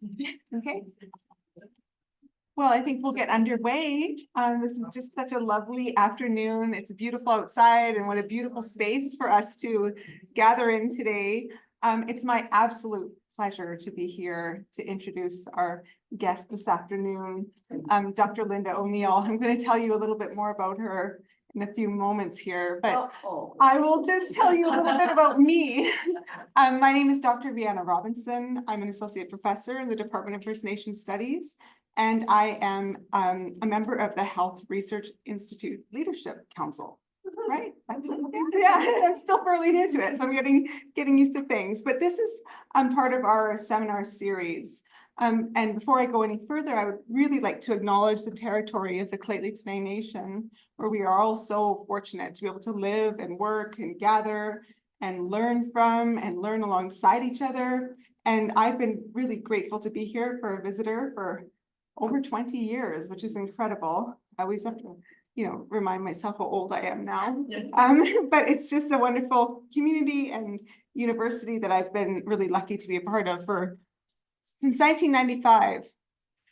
Okay. Well, I think we'll get underway. This is just such a lovely afternoon. It's beautiful outside, and what a beautiful space for us to gather in today. It's my absolute pleasure to be here to introduce our guest this afternoon, Dr. Linda O'Neill. I'm going to tell you a little bit more about her in a few moments here, but I will just tell you a little bit about me. My name is Dr. Vienna Robinson. I'm an associate professor in the Department of First Nations Studies, and I am a member of the Health Research Institute Leadership Council. Right? Yeah, I'm still fairly new to it, so I'm getting used to things. But this is part of our seminar series. And before I go any further, I would really like to acknowledge the territory of the Lheidli Nation, where we are all so fortunate to be able to live and work and gather and learn from and learn alongside each other. And I've been really grateful to be here for a visitor for over 20 years, which is incredible. I always have to, remind myself how old I am now. But it's just a wonderful community and university that I've been really lucky to be a part of since 1995.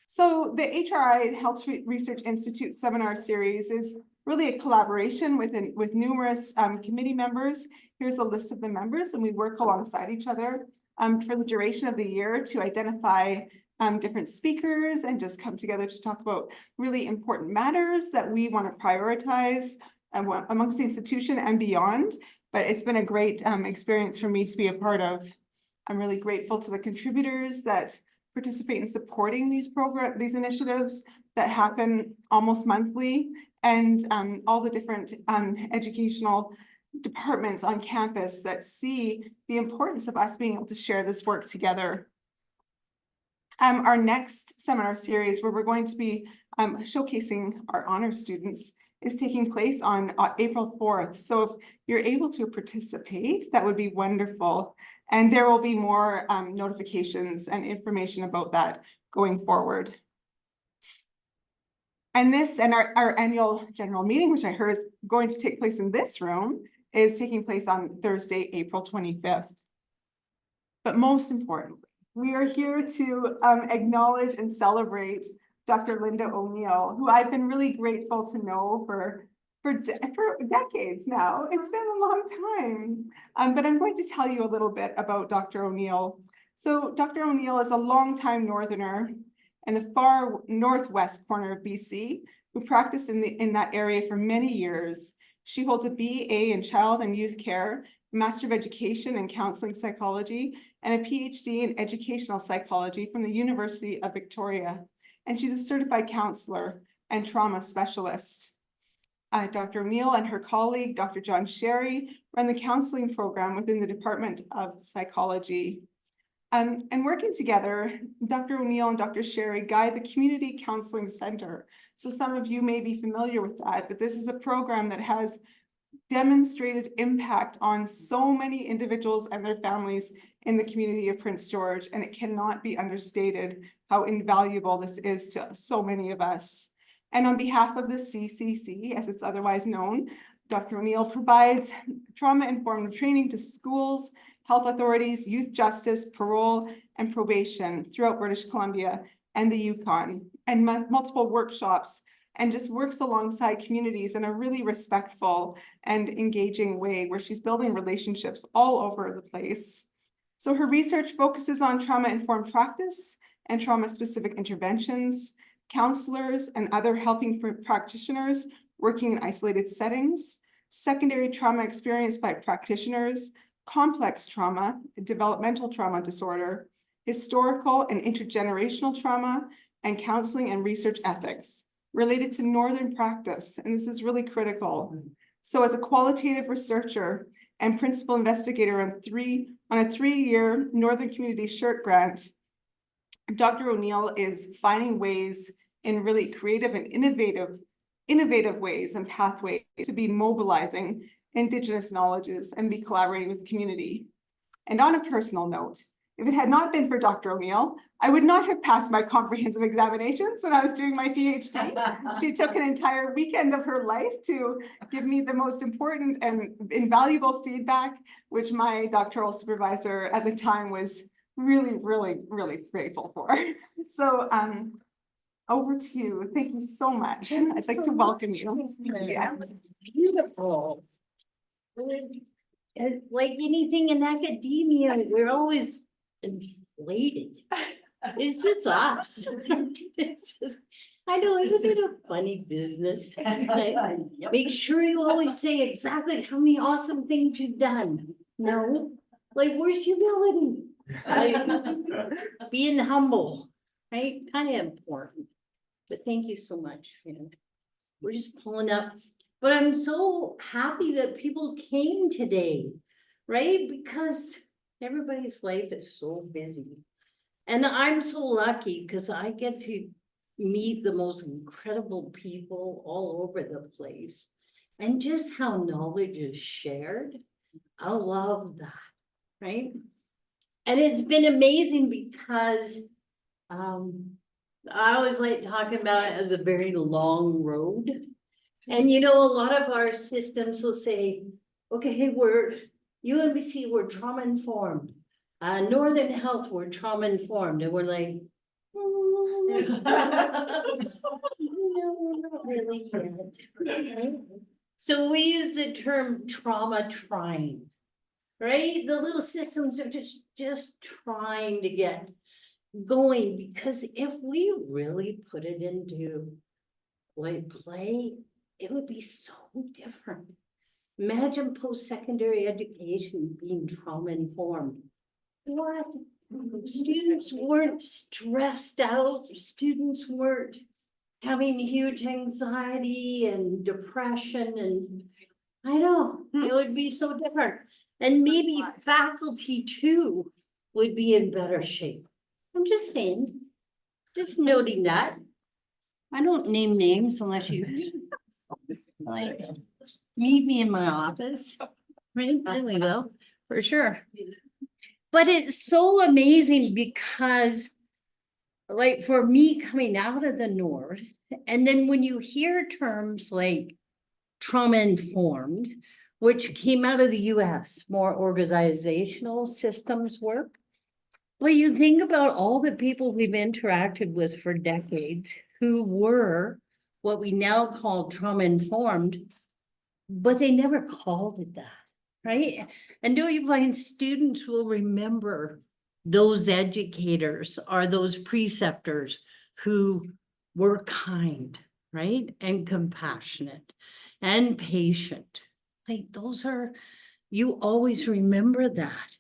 So the HRI Health Research Institute seminar series is really a collaboration with numerous committee members. Here's a list of the members, and we work alongside each other for the duration of the year to identify different speakers and just come together to talk about really important matters that we want to prioritize amongst the institution and beyond. But it's been a great experience for me to be a part of. I'm really grateful to the contributors that participate in supporting these initiatives that happen almost monthly, and all the different educational departments on campus that see the importance of us being able to share this work together. Our next seminar series, where we're going to be showcasing our honor students, is taking place on April 4th. So if you're able to participate, that would be wonderful. And there will be more notifications and information about that going forward. And our annual general meeting, which I heard is going to take place in this room, is taking place on Thursday, April 25th. But most importantly, we are here to acknowledge and celebrate Dr. Linda O'Neill, who I've been really grateful to know for decades now. It's been a long time. But I'm going to tell you a little bit about Dr. O'Neill. So Dr. O'Neill is a longtime Northerner in the far northwest corner of BC, who practiced in that area for many years. She holds a BA in Child and Youth Care, Master of Education in Counseling Psychology, and a PhD in Educational Psychology from the University of Victoria. And she's a certified counselor and trauma specialist. Dr. O'Neill and her colleague, Dr. John Sherry, run the counseling program within the Department of Psychology. And working together, Dr. O'Neill and Dr. Sherry guide the Community Counseling Center. So some of you may be familiar with that, but this is a program that has demonstrated impact on so many individuals and their families in the community of Prince George, and it cannot be understated how invaluable this is to so many of us. And on behalf of the CCC, as it's otherwise known, Dr. O'Neill provides trauma-informed training to schools, health authorities, youth justice, parole, and probation throughout British Columbia and the Yukon, and multiple workshops, and just works alongside communities in a really respectful and engaging way, where she's building relationships all over the place. So her research focuses on trauma-informed practice and trauma-specific interventions, counselors and other helping practitioners working in isolated settings, secondary trauma experienced by practitioners, complex trauma, developmental trauma disorder, historical and intergenerational trauma, and counseling and research ethics related to Northern practice. And this is really critical. So as a qualitative researcher and principal investigator on a 3-year Northern Community SHIRT grant, Dr. O'Neill is finding ways in really creative and innovative ways and pathways to be mobilizing Indigenous knowledges and be collaborating with the community. And on a personal note, if it had not been for Dr. O'Neill, I would not have passed my comprehensive examinations when I was doing my PhD. She took an entire weekend of her life to give me the most important and invaluable feedback, which my doctoral supervisor at the time was really, really, really grateful for. So, over to you. Thank you so much. I'd like to welcome you. Yeah. Beautiful. Like anything in academia, we're always inflated. It's just us. It's just, I know, isn't it a funny business? Like, make sure you always say exactly how many awesome things you've done. No, like, where's humility? Like, being humble, right? Kind of important. But thank you so much. We're just pulling up. But I'm so happy that people came today, right? Because everybody's life is so busy. And I'm so lucky because I get to meet the most incredible people all over the place. And just how knowledge is shared. I love that, right? And it's been amazing because I always like talking about it as a very long road. And a lot of our systems will say, okay, we're UMBC, we're trauma informed. Northern Health, we're trauma informed. And we're like, no, we're not really yet. So we use the term trauma trying, right? The little systems are just trying to get going, because if we really put it into play, it would be so different. Imagine post-secondary education being trauma informed. What? Students weren't stressed out. Students weren't having huge anxiety and depression, and I know it would be so different. And maybe faculty too would be in better shape. I'm just saying, just noting that. I don't name names unless you like meet me in my office. Right, there we go, for sure. But it's so amazing because, like, for me coming out of the North, and then when you hear terms like trauma informed, which came out of the US, more organizational systems work. Well, you think about all the people we've interacted with for decades who were what we now call trauma informed, but they never called it that, right? And do you find students will remember those educators or those preceptors who were kind, right? And compassionate and patient. Like those are, you always remember that.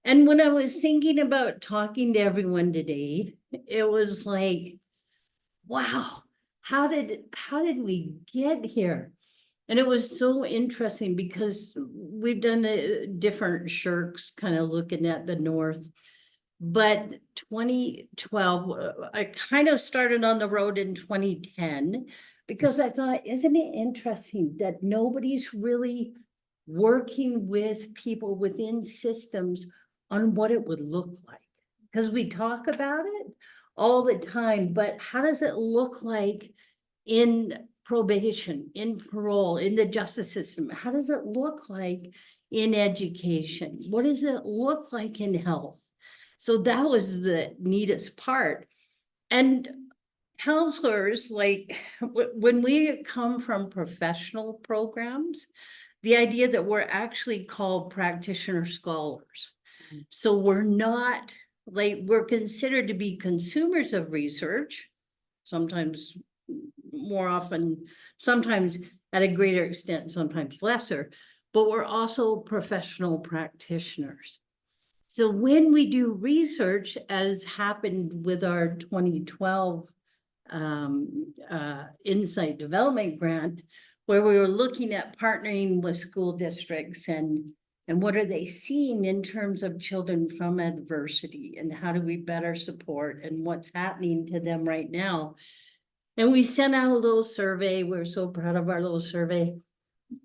And when I was thinking about talking to everyone today, it was like, wow, how did we get here? And it was so interesting because we've done the different shirks kind of looking at the North. But 2012, I kind of started on the road in 2010 because I thought, isn't it interesting that nobody's really working with people within systems on what it would look like? Because we talk about it all the time, but how does it look like in probation, in parole, in the justice system? How does it look like in education? What does it look like in health? So that was the neatest part. And counselors, like when we come from professional programs, the idea that we're actually called practitioner scholars. So we're not like, we're considered to be consumers of research, sometimes more often, sometimes at a greater extent, sometimes lesser, but we're also professional practitioners. So when we do research, as happened with our 2012 Insight Development Grant, where we were looking at partnering with school districts and what are they seeing in terms of children from adversity and how do we better support and what's happening to them right now. And we sent out a little survey. We're so proud of our little survey.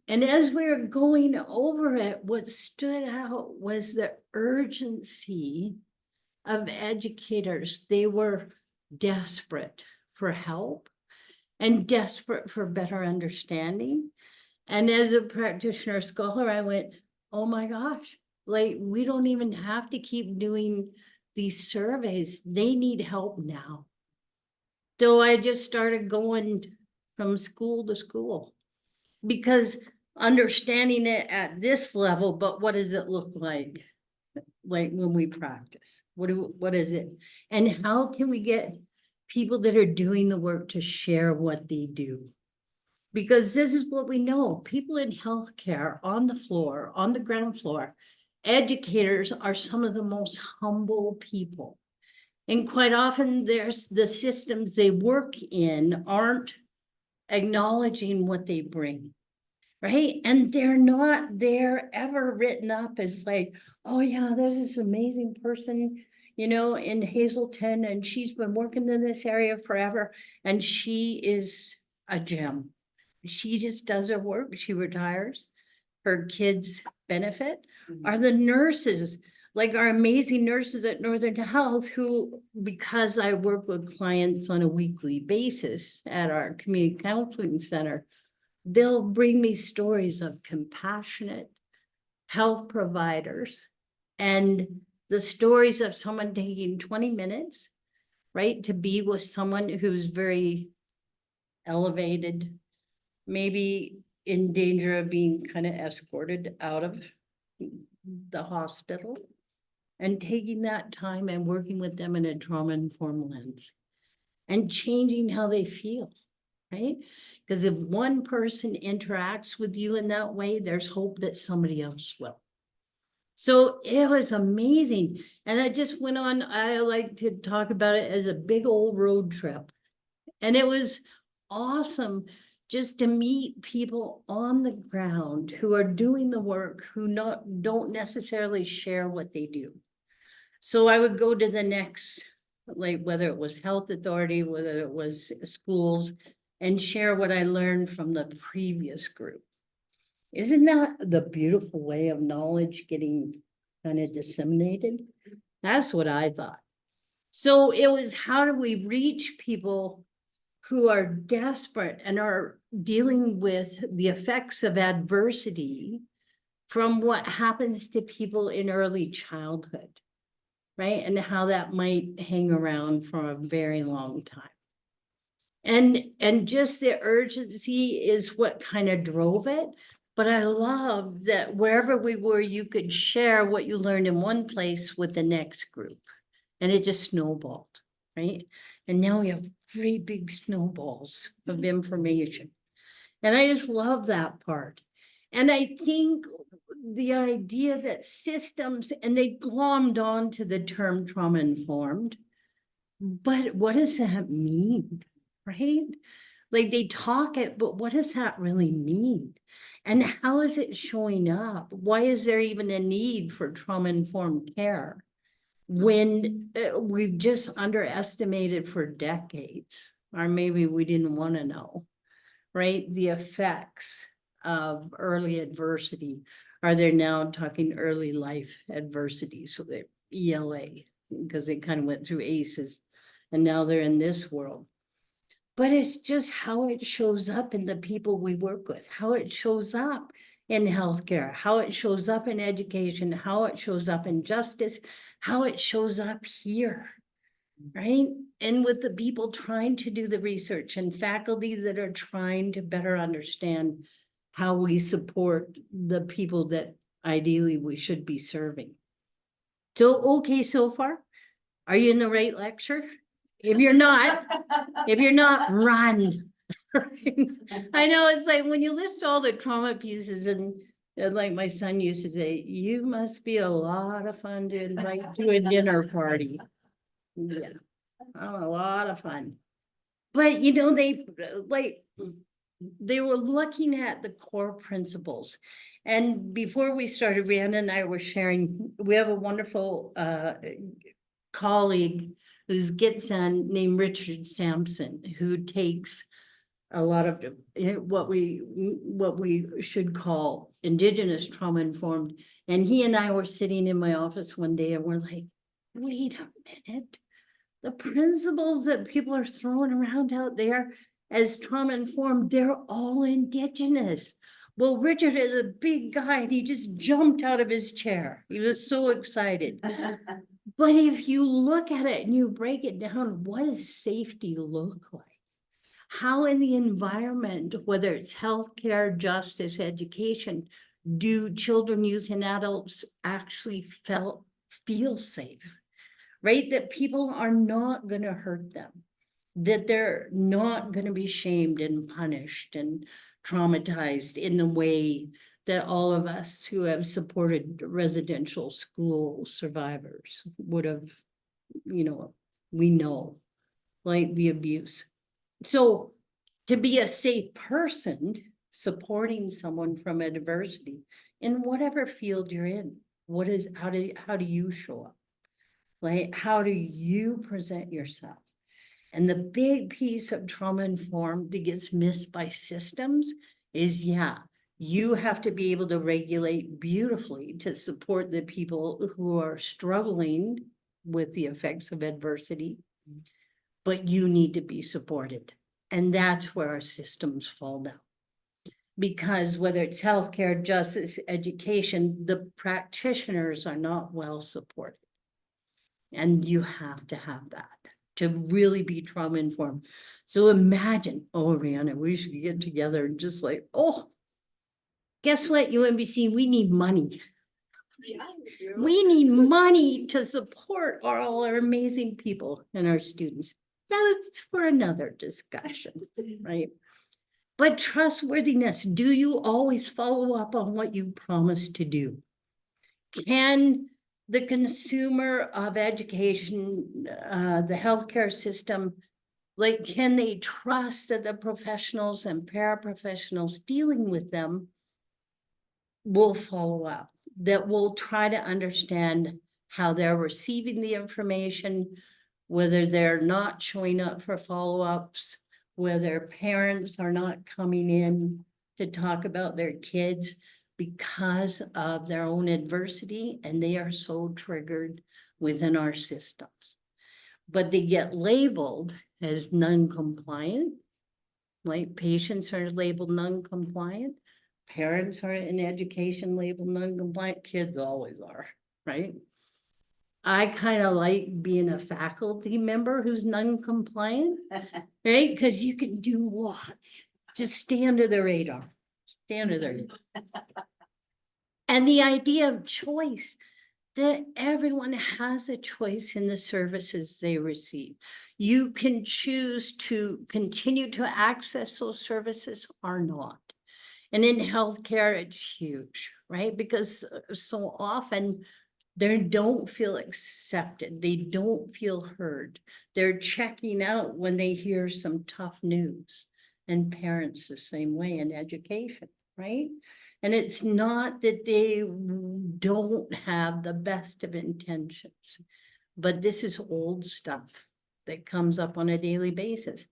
And as we were going over it, what stood out was the urgency of educators. They were desperate for help and desperate for better understanding. And as a practitioner scholar, I went, oh my gosh, like we don't even have to keep doing these surveys, they need help now. So I just started going from school to school. Because understanding it at this level, but what does it look like? Like when we practice, what is it? And how can we get people that are doing the work to share what they do? Because this is what we know, people in healthcare on the floor, on the ground floor, educators are some of the most humble people. And quite often there's the systems they work in aren't acknowledging what they bring. Right? And they're not there ever written up as like, oh yeah, there's this amazing person, in Hazelton, and she's been working in this area forever, and she is a gem. She just does her work, she retires, her kids benefit. Are the nurses, like our amazing nurses at Northern Health, who, because I work with clients on a weekly basis at our community counseling center, they'll bring me stories of compassionate health providers and the stories of someone taking 20 minutes, right, to be with someone who's very elevated, maybe in danger of being kind of escorted out of the hospital, and taking that time and working with them in a trauma-informed lens and changing how they feel. Right? Because if one person interacts with you in that way, there's hope that somebody else will. So it was amazing. And I just went on, I like to talk about it as a big old road trip. And it was awesome just to meet people on the ground who are doing the work, who don't necessarily share what they do. So I would go to the next, like whether it was health authority, whether it was schools, and share what I learned from the previous group. Isn't that the beautiful way of knowledge getting kind of disseminated? That's what I thought. So it was, how do we reach people who are desperate and are dealing with the effects of adversity from what happens to people in early childhood, right? And how that might hang around for a very long time. And just the urgency is what kind of drove it. But I love that wherever we were, you could share what you learned in one place with the next group. And it just snowballed, right? And now we have great big snowballs of information. And I just love that part. And I think the idea that systems, and they glommed onto the term trauma informed, but what does that mean? Right? Like they talk it, but what does that really mean? And how is it showing up? Why is there even a need for trauma-informed care when we've just underestimated for decades, or maybe we didn't want to know, right? The effects of early adversity. Are they now talking early life adversity? So they're ELA, because they kind of went through ACEs, and now they're in this world. But it's just how it shows up in the people we work with, how it shows up in healthcare, how it shows up in education, how it shows up in justice, how it shows up here, right? And with the people trying to do the research and faculty that are trying to better understand how we support the people that ideally we should be serving. So, okay, so far, are you in the right lecture? If you're not, run. I know, it's like when you list all the trauma pieces, and like my son used to say, you must be a lot of fun to invite to a dinner party. Yeah, a lot of fun. But they were looking at the core principles. And before we started, Rihanna and I were sharing, we have a wonderful colleague who's Gitsan named Richard Sampson, who takes a lot of what we should call Indigenous trauma informed. And he and I were sitting in my office one day and we're like, wait a minute, the principles that people are throwing around out there as trauma informed, they're all Indigenous. Well, Richard is a big guy and he just jumped out of his chair. He was so excited. But if you look at it and you break it down, what does safety look like? How in the environment, whether it's healthcare, justice, education, do children, youth, and adults actually feel safe? Right? That people are not going to hurt them, that they're not going to be shamed and punished and traumatized in the way that all of us who have supported residential school survivors would have, we know, like the abuse. So to be a safe person, supporting someone from adversity in whatever field you're in, how do you show up? Like, how do you present yourself? And the big piece of trauma informed that gets missed by systems is, you have to be able to regulate beautifully to support the people who are struggling with the effects of adversity, but you need to be supported. And that's where our systems fall down. Because whether it's healthcare, justice, education, the practitioners are not well supported. And you have to have that to really be trauma informed. So imagine, oh, Rihanna, we should get together and just like, oh, guess what, UMBC, we need money. We need money to support all our amazing people and our students. That's for another discussion, right? But trustworthiness, do you always follow up on what you promised to do? Can the consumer of education, the healthcare system, like, can they trust that the professionals and paraprofessionals dealing with them will follow up, that will try to understand how they're receiving the information, whether they're not showing up for follow-ups, whether parents are not coming in to talk about their kids because of their own adversity, and they are so triggered within our systems. But they get labeled as non-compliant, like patients are labeled non-compliant, parents are in education labeled non-compliant, kids always are, right? I kind of like being a faculty member who's non-compliant, right? Because you can do lots, just stay under the radar, stay under the radar. And the idea of choice, that everyone has a choice in the services they receive. You can choose to continue to access those services or not. And in healthcare, it's huge, right? Because so often they don't feel accepted. They don't feel heard. They're checking out when they hear some tough news. And parents the same way in education, right? And it's not that they don't have the best of intentions, but this is old stuff that comes up on a daily basis.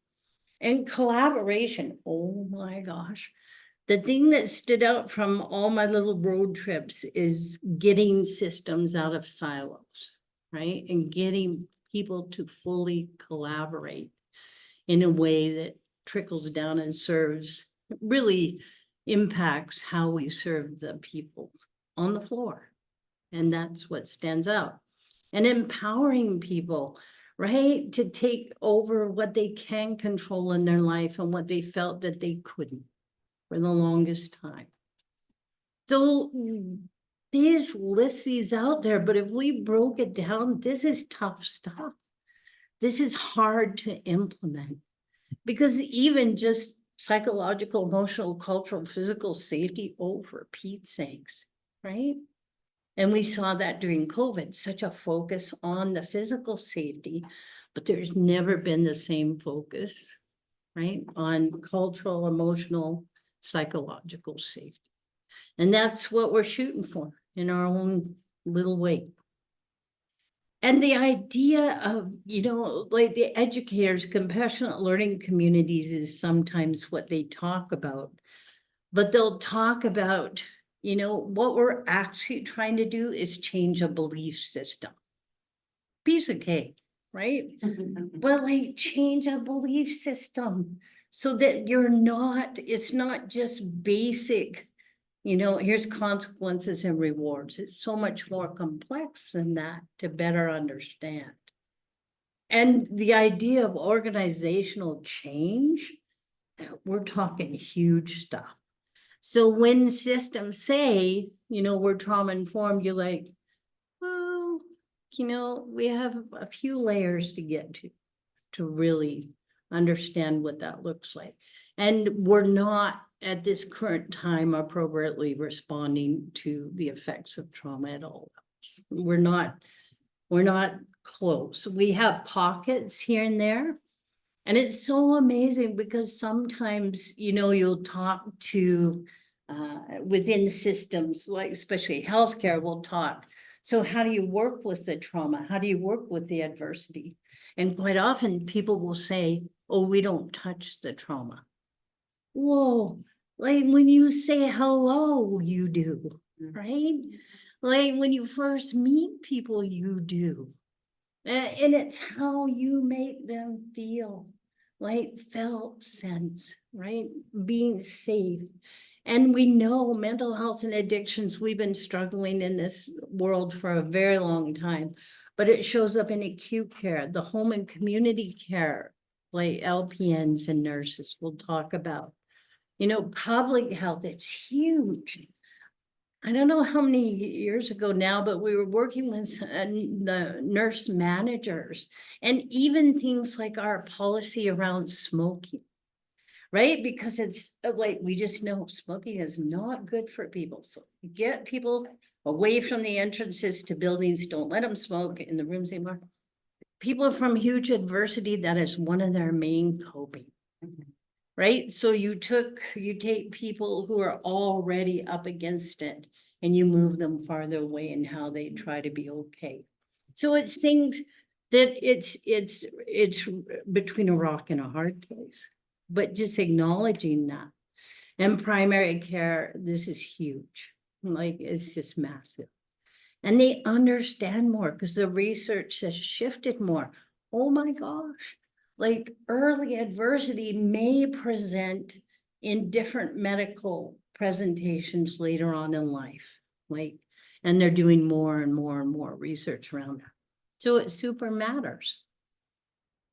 And collaboration, oh my gosh. The thing that stood out from all my little road trips is getting systems out of silos, right? And getting people to fully collaborate in a way that trickles down and really impacts how we serve the people on the floor. And that's what stands out. And empowering people, right? To take over what they can control in their life and what they felt that they couldn't for the longest time. So there's lists out there, but if we broke it down, this is tough stuff. This is hard to implement because even just psychological, emotional, cultural, physical safety, oh, for Pete's sakes, right? And we saw that during COVID, such a focus on the physical safety, but there's never been the same focus, right? On cultural, emotional, psychological safety. And that's what we're shooting for in our own little way. And the idea of, like the educators, compassionate learning communities is sometimes what they talk about, but they'll talk about, what we're actually trying to do is change a belief system. Piece of cake, right? But like change a belief system so that it's not just basic, here's consequences and rewards. It's so much more complex than that to better understand. And the idea of organizational change, we're talking huge stuff. So when systems say, we're trauma informed, you're like, well, we have a few layers to get to really understand what that looks like. And we're not at this current time appropriately responding to the effects of trauma at all. We're not close. We have pockets here and there. And it's so amazing because sometimes, you'll talk to within systems, like especially healthcare, we'll talk. So how do you work with the trauma? How do you work with the adversity? And quite often people will say, oh, we don't touch the trauma. Whoa, like when you say hello, you do, right? Like when you first meet people, you do. And it's how you make them feel, like felt sense, right? Being safe. And we know mental health and addictions, we've been struggling in this world for a very long time, but it shows up in acute care, the home and community care, like LPNs and nurses will talk about. Public health, it's huge. I don't know how many years ago now, but we were working with the nurse managers and even things like our policy around smoking, right? Because it's like, we just know smoking is not good for people. So get people away from the entrances to buildings, don't let them smoke in the rooms anymore. People from huge adversity, that is one of their main coping. Right? So you take people who are already up against it and you move them farther away in how they try to be okay. So it's things that it's between a rock and a hard place, but just acknowledging that. And primary care, this is huge. Like, it's just massive. And they understand more because the research has shifted more. Oh my gosh. Like, early adversity may present in different medical presentations later on in life. And they're doing more and more and more research around that. So it super matters.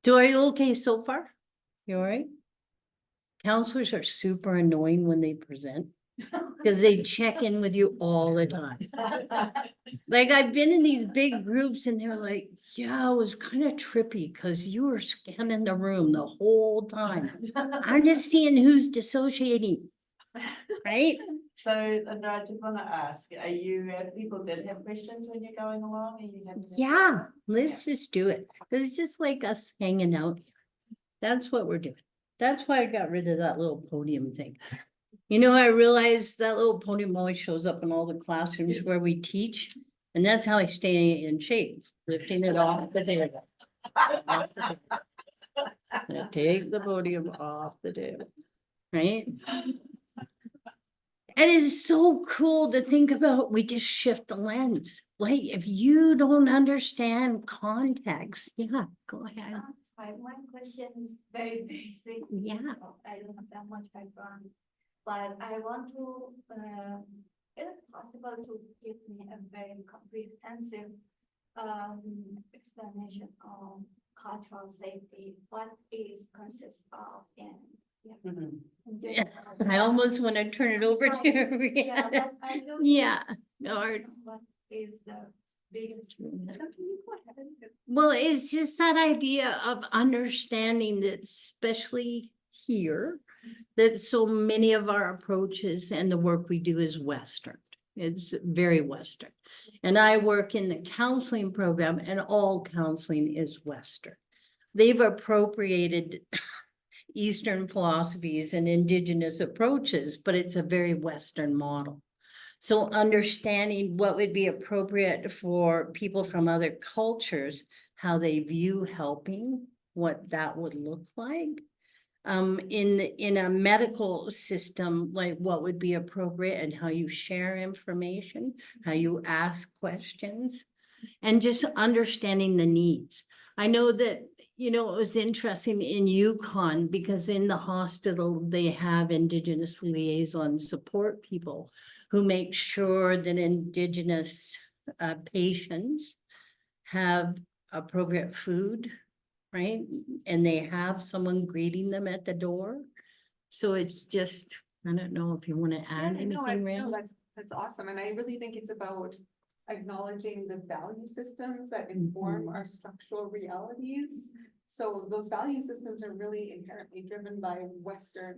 So are you okay so far? You all right? Counselors are super annoying when they present because they check in with you all the time. Like, I've been in these big groups and they're like, yeah, it was kind of trippy because you were scanning the room the whole time. I'm just seeing who's dissociating, right? So, Linda, I just want to ask, people that have questions when you're going along? Are you happy to- Yeah, let's just do it. Because it's just like us hanging out. That's what we're doing. That's why I got rid of that little podium thing. I realized that little podium always shows up in all the classrooms where we teach. And that's how I stay in shape, lifting it off the table. I take the podium off the table, right? It is so cool to think about. We just shift the lens. Like, if you don't understand context, yeah, go ahead. One question is very basic. Yeah. I don't have that much background, but I want to, is it possible to give me a very comprehensive explanation on cultural safety, what is consists of, and Mhm. Yeah, I almost want to turn it over to Yeah, Rihanna. but I don't. Yeah, or What is the biggest? well, it's just that idea of understanding that, especially here, that so many of our approaches and the work we do is Western. It's very Western. And I work in the counseling program, and all counseling is Western. They've appropriated Eastern philosophies and indigenous approaches, but it's a very Western model. So understanding what would be appropriate for people from other cultures, how they view helping, what that would look like. In a medical system, like what would be appropriate and how you share information, how you ask questions, and just understanding the needs. I know that you know, it was interesting in Yukon because in the hospital, they have Indigenous liaison support people who make sure that Indigenous patients have appropriate food, right? And they have someone greeting them at the door. So it's just, I don't know if you want to Yeah, add no, anything, no, Randy? that's awesome, and I really think it's about acknowledging the value systems that inform our structural realities. So those value systems are really inherently driven by Western,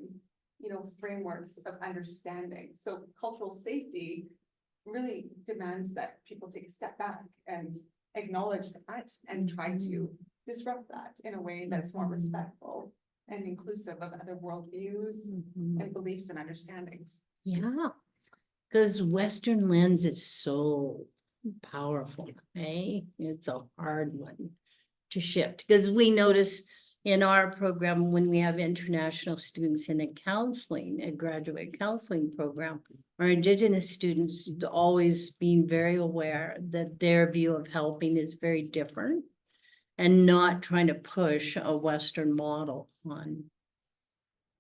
frameworks of understanding. So cultural safety really demands that people take a step back and acknowledge that and try to disrupt that in a way that's more respectful and inclusive of other worldviews and beliefs and understandings. Yeah, because Western lens is so powerful, eh? It's a hard one to shift, because we notice in our program, when we have international students in a graduate counseling program, our Indigenous students always being very aware that their view of helping is very different and not trying to push a Western model on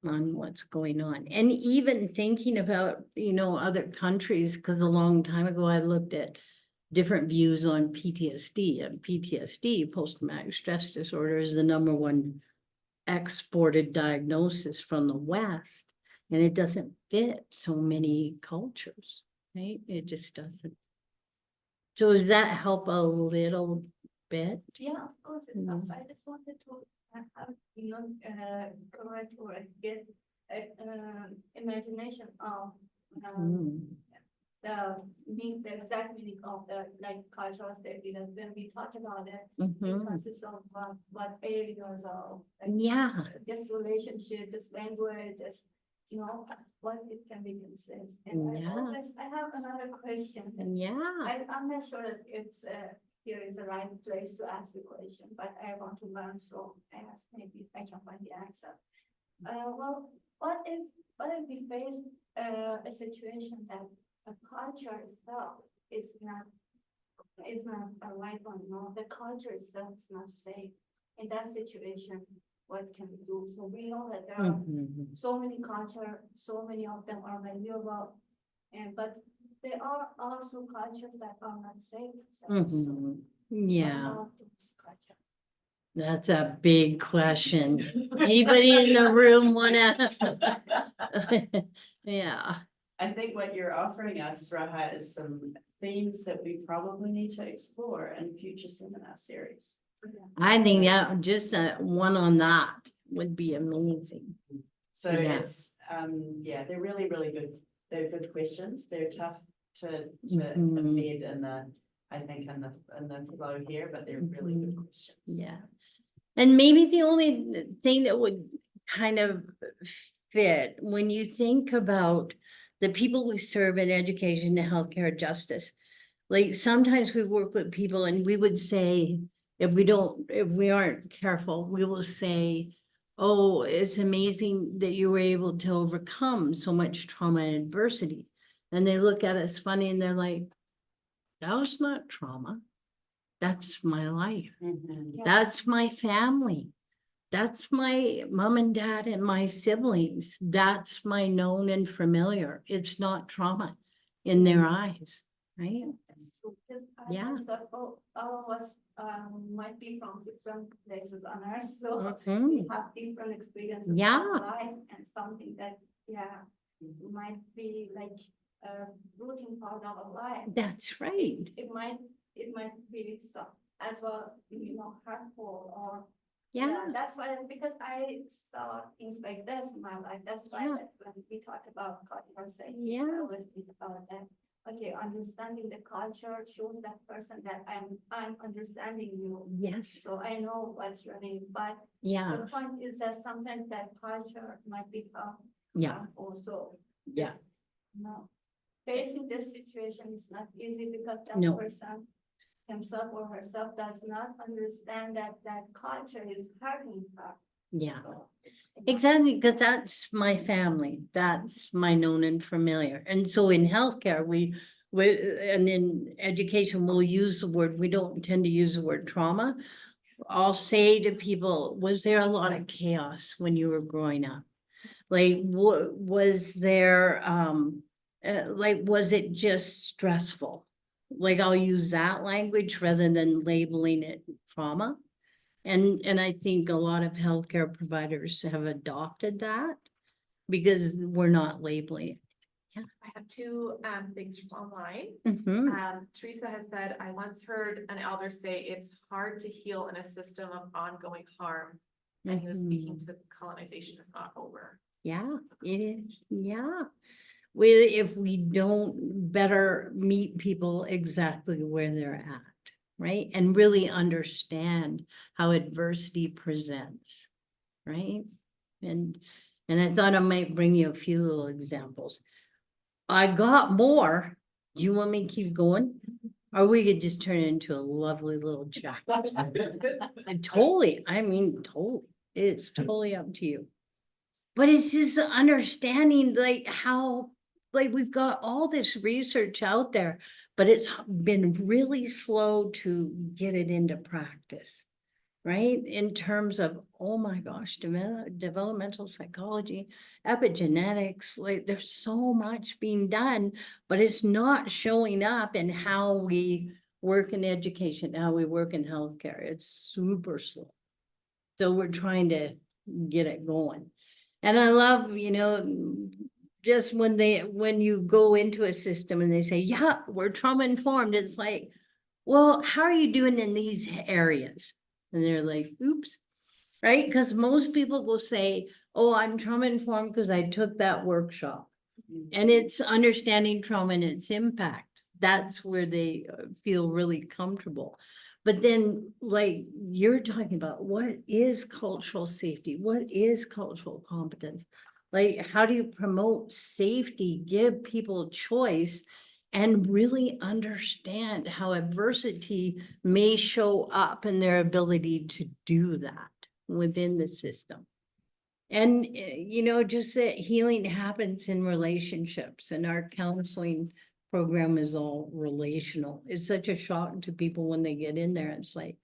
what's going on. And even thinking about, other countries, because a long time ago, I looked at different views on PTSD, and PTSD, post-traumatic stress disorder, is the #1 exported diagnosis from the West. And it doesn't fit so many cultures, right? It just doesn't. So does that help a little bit? Yeah, of course it does. I just wanted to have, correct or get imagination of Mm. the exact meaning of the like cultural safety that when we talk about it, it Mhm. consists of what areas of like, Yeah, just relationship, just language, just what it can be considered. And Yeah. I have another question. yeah. I'm not sure that it's here is the right place to ask the question, but I want to learn, so I ask maybe I can find the answer. Well, what if we face a situation that a culture itself is not a right one, no, the culture itself is not safe. In that situation, what can we do? So we know that there are Mhm. so many culture, so many of them are valuable, but there are also cultures that are not safe. themselves. So Mhm. what Yeah, about those cultures? that's a big question. Anybody in the room wanna? Yeah, I think what you're offering us, Raha, is some themes that we probably need to explore in future seminar series. I think that just one on that would be amazing. So Yeah. it's, they're really, really good. They're good questions. They're tough to Mhm. embed in I think in the flow here, but they're really good questions. Yeah. And maybe the only thing that would kind of fit when you think about the people we serve in education, healthcare, justice, like sometimes we work with people and we would say, if we aren't careful, we will say, oh, it's amazing that you were able to overcome so much trauma and adversity. And they look at us funny and they're like, that was not trauma. That's my life. Mhm. That's my family. That's my mom and dad and my siblings. That's my known and familiar. It's not trauma in their eyes, right? That's true, because Yeah. all of us might be from different places on earth, so Mhm. we have different experiences Yeah. of life and something that, might be like a routine part of our life. That's right. It might be some as well, hurtful or. Yeah, That's why, because I saw things like this in my life, that's why Yeah. that when we talk about cultural safety, Yeah. I always think about that. Okay, understanding the culture shows that person that I'm understanding you, yes, so I know what's your name, but yeah, the point is that sometimes that culture might become. Yeah. Also. Yeah. No, facing this situation is not easy because that No. person himself or herself does not understand that culture is hurting her. yeah. So, Exactly, because that's my family. That's my known and familiar. And so in healthcare, and in education, we'll use the word, we don't tend to use the word trauma. I'll say to people, was there a lot of chaos when you were growing up? Like, was there, like, was it just stressful? Like, I'll use that language rather than labeling it trauma. And I think a lot of healthcare providers have adopted that because we're not labeling I have two things from online. it. Teresa has said, I once heard an elder say it's hard to heal in a system of ongoing harm. And he was speaking to colonization is not over. Yeah, it is, yeah. If we don't better meet people exactly where they're at, right? And really understand how adversity presents, right? And I thought I might bring you a few little examples. I got more. Do you want me to keep going? Or we could just turn it into a lovely little chat. Totally, I mean, totally. It's totally up to you. But it's just understanding like how, like we've got all this research out there, but it's been really slow to get it into practice. Right? In terms of, oh my gosh, developmental psychology, epigenetics, like there's so much being done, but it's not showing up in how we work in education, how we work in healthcare. It's super slow. So we're trying to get it going. And I love, just when you go into a system and they say, yeah, we're trauma informed, it's like, well, how are you doing in these areas? And they're like, oops, right? Because most people will say, oh, I'm trauma informed because I took that workshop. And it's understanding trauma and its impact. That's where they feel really comfortable. But then, like you're talking about, what is cultural safety? What is cultural competence? Like, how do you promote safety, give people choice, and really understand how adversity may show up in their ability to do that within the system? And, just that healing happens in relationships, and our counseling program is all relational. It's such a shock to people when they get in there. It's like,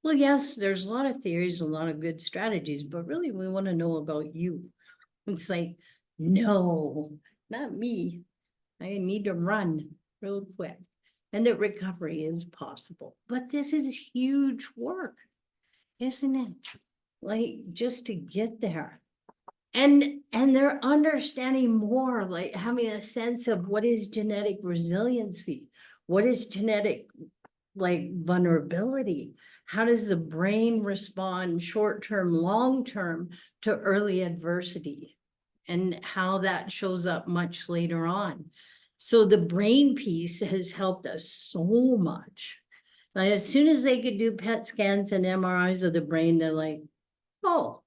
well, yes, there's a lot of theories, a lot of good strategies, but really we want to know about you. It's like, no, not me. I need to run real quick. And that recovery is possible. But this is huge work, isn't it? Like, just to get there. And they're understanding more, like having a sense of what is genetic resiliency, what is genetic like vulnerability, how does the brain respond short-term, long-term to early adversity, and how that shows up much later on. So the brain piece has helped us so much. Like, as soon as they could do PET scans and MRIs of the brain, they're like, oh,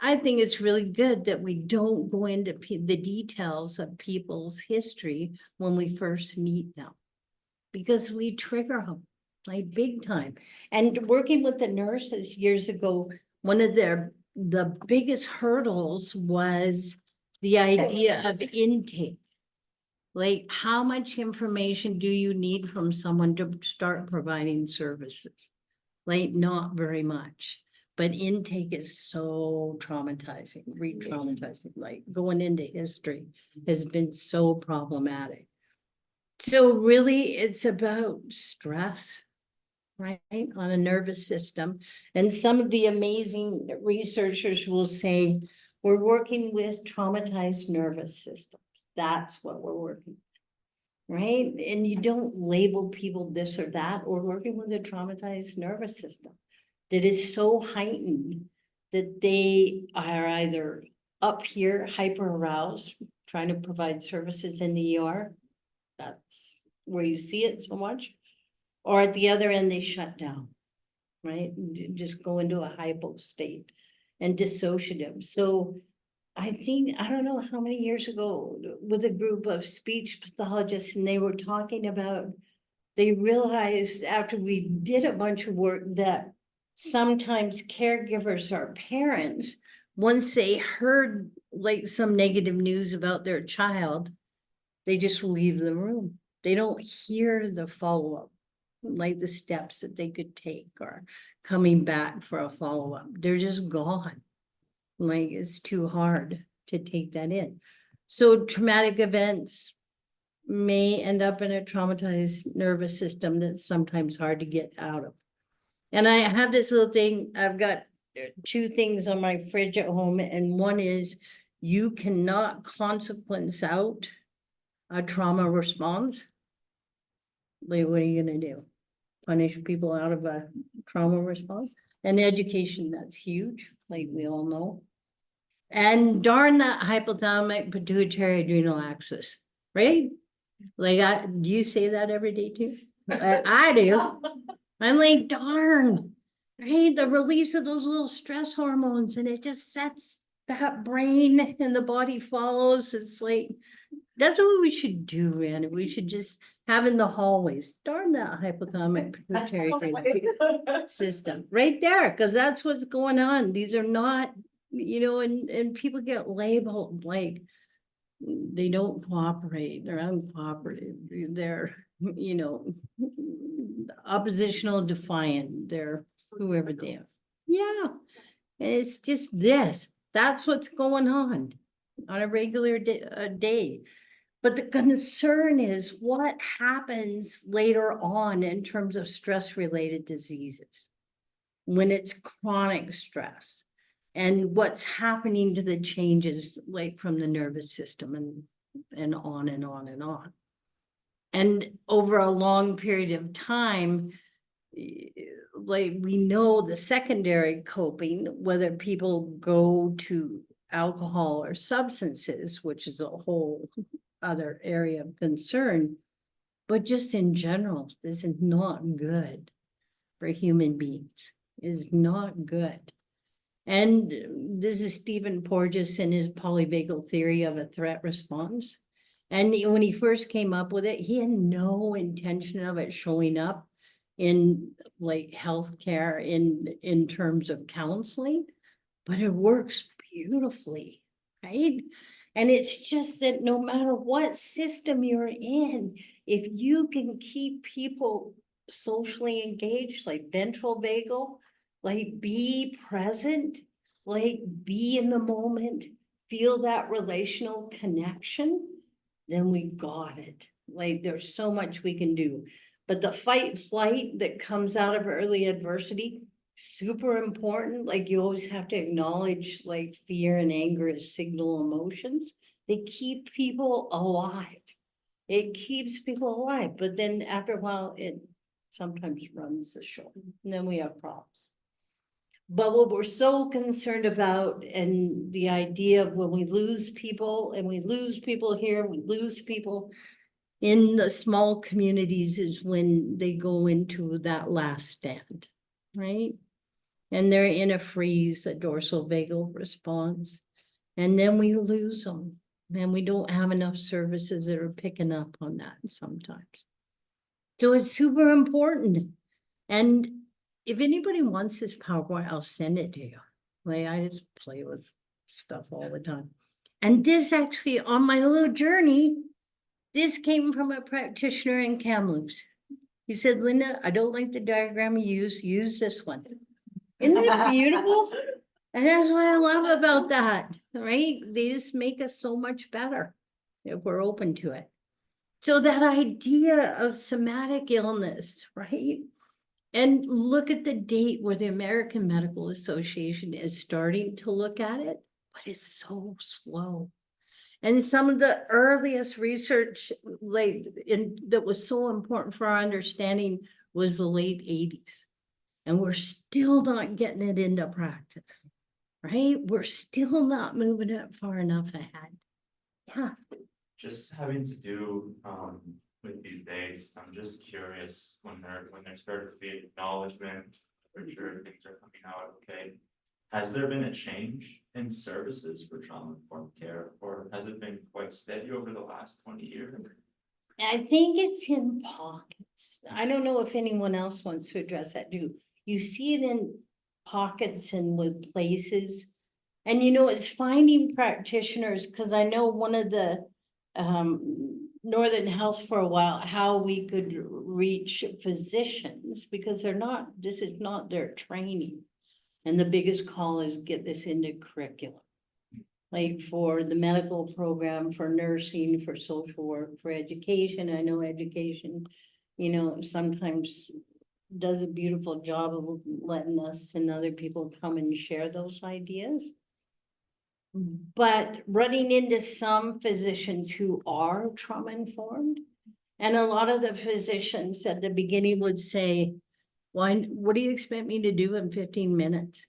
I think it's really good that we don't go into the details of people's history when we first meet them, because we trigger them like big time. And working with the nurses years ago, one of the biggest hurdles was the idea of intake. Like, how much information do you need from someone to start providing services? Like, not very much. But intake is so traumatizing, re-traumatizing, like going into history has been so problematic. So really, it's about stress, right, on a nervous system. And some of the amazing researchers will say, we're working with traumatized nervous systems. That's what we're working with, right? And you don't label people this or that. We're working with a traumatized nervous system that is so heightened that they are either up here, hyper aroused, trying to provide services in the ER. That's where you see it so much. Or at the other end, they shut down, right? Just go into a hypo state and dissociative. So I think, I don't know how many years ago, with a group of speech pathologists, and they were talking about, they realized after we did a bunch of work that sometimes caregivers or parents, once they heard like some negative news about their child, they just leave the room. They don't hear the follow-up. like the steps that they could take or coming back for a follow-up. They're just gone. Like, it's too hard to take that in. So traumatic events may end up in a traumatized nervous system that's sometimes hard to get out of. And I have this little thing, I've got 2 things on my fridge at home, and one is you cannot consequence out a trauma response. Like, what are you gonna do? Punish people out of a trauma response? And education, that's huge, like we all know. And darn that hypothalamic pituitary adrenal axis, right? Like, do you say that every day too? I do. I'm like, darn, right? The release of those little stress hormones, and it just sets that brain and the body follows. It's like, that's what we should do, man. We should just have in the hallways, darn that hypothalamic pituitary adrenal system right there, because that's what's going on. These are not, and people get labeled like they don't cooperate, they're uncooperative, they're, oppositional, defiant, they're whoever they are. Yeah, and it's just this, that's what's going on a regular day. But the concern is what happens later on in terms of stress-related diseases when it's chronic stress, and what's happening to the changes like from the nervous system and on and on and on. And over a long period of time, like we know the secondary coping, whether people go to alcohol or substances, which is a whole other area of concern, but just in general, this is not good for human beings. Is not good. And this is Stephen Porges in his polyvagal theory of a threat response. And when he first came up with it, he had no intention of it showing up in like healthcare in terms of counseling, but it works beautifully, right? And it's just that no matter what system you're in, if you can keep people socially engaged, like ventral vagal, like be present, like be in the moment, feel that relational connection, then we got it. Like there's so much we can do. But the fight flight that comes out of early adversity, super important. Like you always have to acknowledge like fear and anger as signal emotions. They keep people alive. It keeps people alive, but then after a while, it sometimes runs the show, and then we have problems. But what we're so concerned about, and the idea of when we lose people, and we lose people here, we lose people in the small communities, is when they go into that last stand, right? And they're in a freeze, a dorsal vagal response, and then we lose them. And we don't have enough services that are picking up on that sometimes. So it's super important. And if anybody wants this PowerPoint, I'll send it to you. Like I just play with stuff all the time. And this actually, on my little journey, this came from a practitioner in Kamloops. He said, Linda, I don't like the diagram you use this one. Isn't it beautiful? And that's what I love about that, right? They just make us so much better if we're open to it. So that idea of somatic illness, right? And look at the date where the American Medical Association is starting to look at it, but it's so slow. And some of the earliest research that was so important for our understanding was the late 80s. And we're still not getting it into practice. Right? We're still not moving it far enough ahead. Yeah. Just having to do with these dates, I'm just curious when there started to be acknowledgement, literature, things are coming out, okay. Has there been a change in services for trauma-informed care, or has it been quite steady over the last 20 years? I think it's in pockets. I don't know if anyone else wants to address that. You see it in pockets and with places. And it's finding practitioners, because I know one of the Northern Health for a while, how we could reach physicians, because this is not their training. And the biggest call is get this into curriculum. Like for the medical program, for nursing, for social work, for education. I know education, sometimes does a beautiful job of letting us and other people come and share those ideas. But running into some physicians who are trauma informed, and a lot of the physicians at the beginning would say, "Why? What do you expect me to do in 15 minutes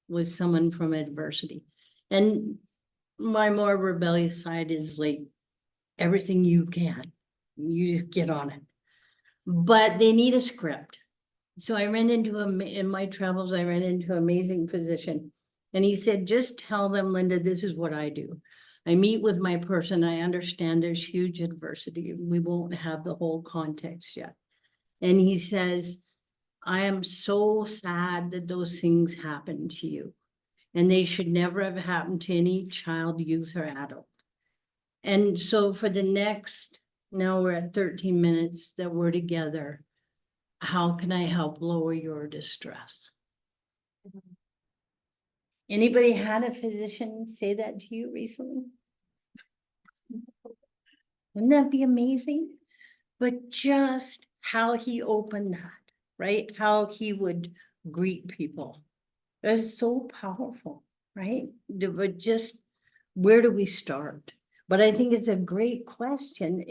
with someone from adversity?" And my more rebellious side is like, everything you can, you just get on it. But they need a script. So I ran into in my travels, I ran into an amazing physician. And he said, just tell them, Linda, this is what I do. I meet with my person. I understand there's huge adversity. We won't have the whole context yet. And he says, I am so sad that those things happened to you. And they should never have happened to any child, youth, or adult. And so for the next, now we're at 13 minutes that we're together. How can I help lower your distress? Anybody had a physician say that to you recently? Wouldn't that be amazing? But just how he opened that, right? How he would greet people. It was so powerful, right? But just where do we start? But I think it's a great question,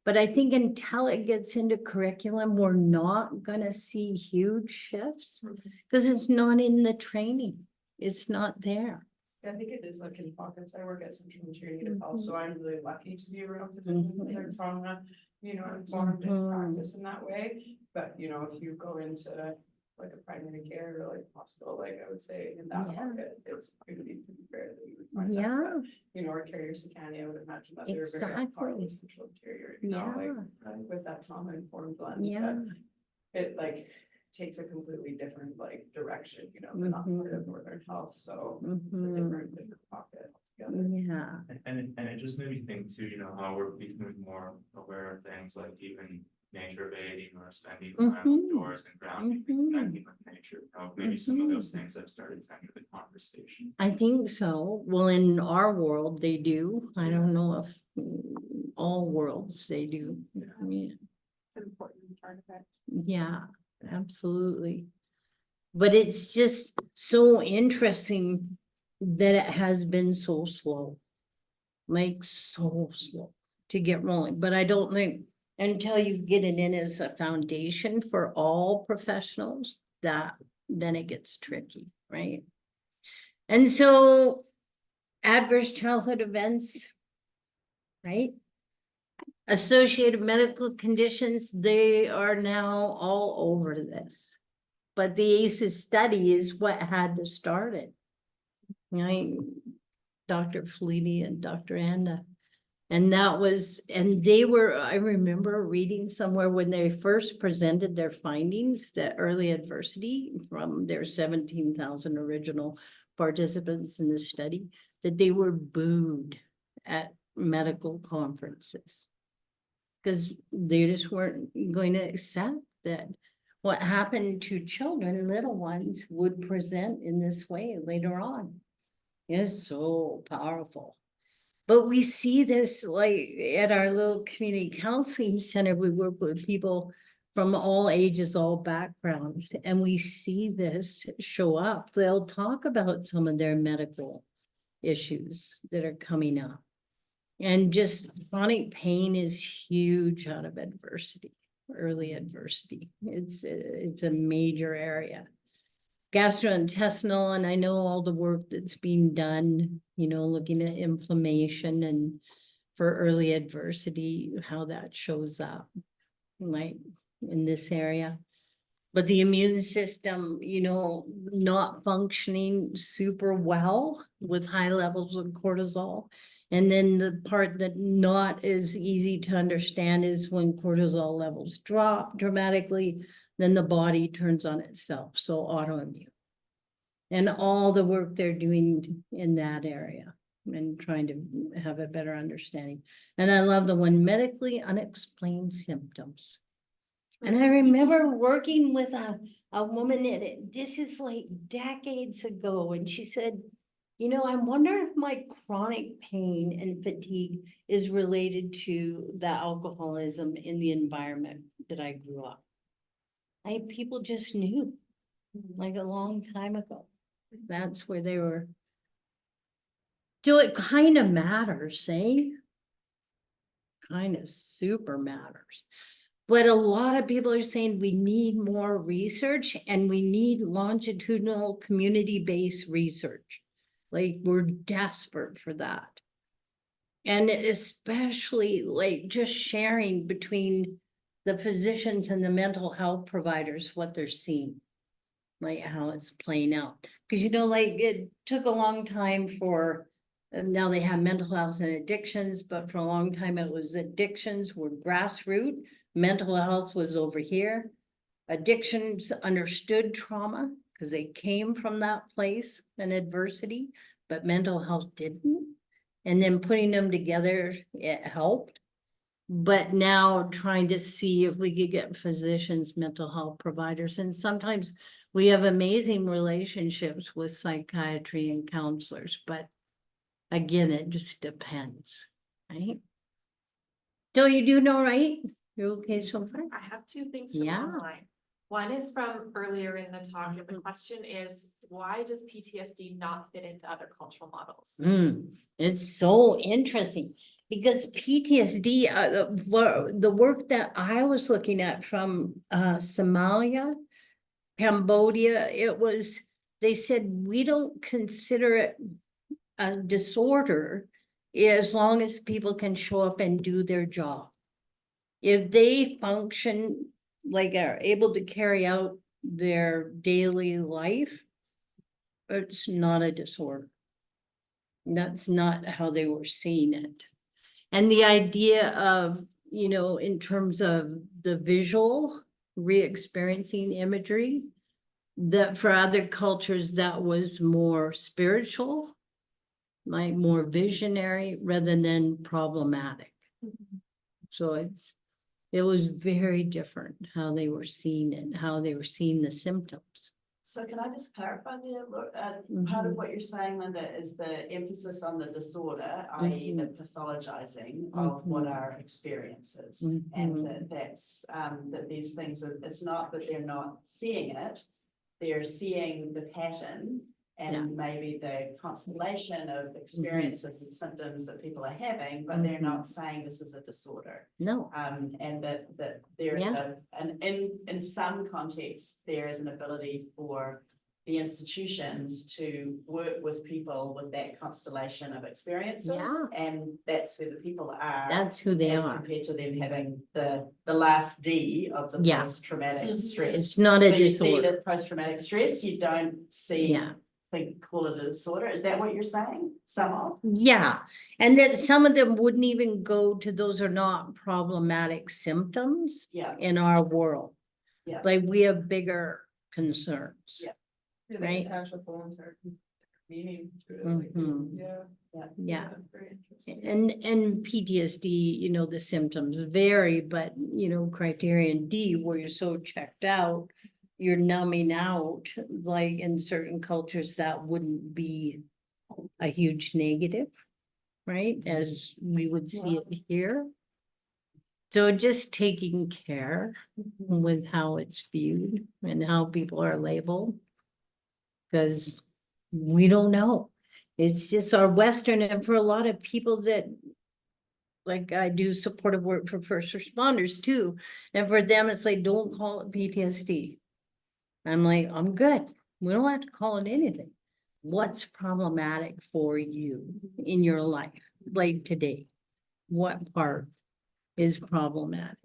but I think until it gets into curriculum, we're not gonna see huge shifts because it's not in the training. It's not there. I think it is like in pockets. I work at Central Integrative Health, so I'm really lucky to be around physicians that are trauma, informed and practice in that way. But, if you go into like a primary care or like hospital, like I would say in that pocket, it's going to be pretty rare that you would find that. Or carrier Sicani, I would imagine that they're very on par with Central Interior, like with that trauma informed blend. It like takes a completely different like direction, they're not part of Northern Health, so it's a different pocket altogether. And it just made me think too, how we're becoming more aware of things like even nature bathing or spending time outdoors and grounding, connecting with nature. Maybe some of those things have started to enter the conversation. I think so. Well, in our world, they do. I don't know if all worlds they do. Yeah. Yeah. It's an important part of it. Yeah, absolutely. But it's just so interesting that it has been so slow. Like so slow to get rolling. But I don't think until you get it in as a foundation for all professionals, then it gets tricky, right? And so adverse childhood events, right? Associated medical conditions, they are now all over this. But the ACEs study is what had to start it. Right? Dr. Fleety and Dr. Anda. And they were, I remember reading somewhere when they first presented their findings, that early adversity from their 17,000 original participants in the study, that they were booed at medical conferences. Because they just weren't going to accept that what happened to children, little ones, would present in this way later on. It's so powerful. But we see this like at our little community counseling center, we work with people from all ages, all backgrounds, and we see this show up. They'll talk about some of their medical issues that are coming up. And just chronic pain is huge out of adversity, early adversity. It's a major area. Gastrointestinal, and I know all the work that's being done, looking at inflammation and for early adversity, how that shows up, like in this area. But the immune system, not functioning super well with high levels of cortisol. And then the part that not is easy to understand is when cortisol levels drop dramatically, then the body turns on itself. So autoimmune. And all the work they're doing in that area. and trying to have a better understanding. And I love the one medically unexplained symptoms. And I remember working with a woman in it, this is like decades ago, and she said, you know, I wonder if my chronic pain and fatigue is related to the alcoholism in the environment that I grew up. People just knew, like a long time ago. That's where they were. So it kind of matters, eh? Kind of super matters. But a lot of people are saying we need more research and we need longitudinal community-based research. Like we're desperate for that. And especially like just sharing between the physicians and the mental health providers, what they're seeing. Like how it's playing out. Because you know, like it took a long time for, now they have mental health and addictions, but for a long time it was addictions were grassroots. Mental health was over here. Addictions understood trauma because they came from that place and adversity, but mental health didn't. And then putting them together, it helped. But now trying to see if we could get physicians, mental health providers, and sometimes we have amazing relationships with psychiatry and counselors, but again, it just depends, right? So you do know, right? You're okay so far? I have two things from Yeah. online. One is from earlier in the talk, and the question is, why does PTSD not fit into other cultural models? It's so interesting because PTSD, the work that I was looking at from Somalia, Cambodia, they said we don't consider it a disorder as long as people can show up and do their job. If they function, like are able to carry out their daily life, it's not a disorder. That's not how they were seeing it. And the idea of, you know, in terms of the visual re-experiencing imagery, that for other cultures that was more spiritual, like more visionary rather than problematic. So it was very different how they were seeing it, how they were seeing the symptoms. So can I just clarify there, part of what you're saying, Linda, is the emphasis on the disorder, i.e. the pathologizing of what our experience is. And that these things, it's not that they're not seeing it, they're seeing the pattern and maybe the constellation of experiences and symptoms that people are having, but they're not saying this is a disorder. No. And that there is and in some contexts, there is an ability for the institutions to work with people with that constellation of experiences. And that's who the people are. That's who they as are. compared to them having the last D of the post-traumatic stress. It's not a so disorder. You see that post-traumatic stress, you don't see call it a disorder. Is that what you're saying? Some of? Yeah. And that some of them wouldn't even go to those are not problematic symptoms in our world. Yeah. Like we have bigger concerns. Yeah. Yeah, Right. they attach a whole entire meaning to it. Like, Yeah. Very interesting. And PTSD, you know, the symptoms vary, but you know, criterion D, where you're so checked out, you're numbing out, like in certain cultures, that wouldn't be a huge negative, right? As we would see it here. So just taking care with how it's viewed and how people are labeled. Because we don't know. It's just our Western, and for a lot of people that, like I do supportive work for first responders too. And for them, it's like, don't call it PTSD. I'm like, I'm good. We don't have to call it anything. What's problematic for you in your life, like today? What part is problematic?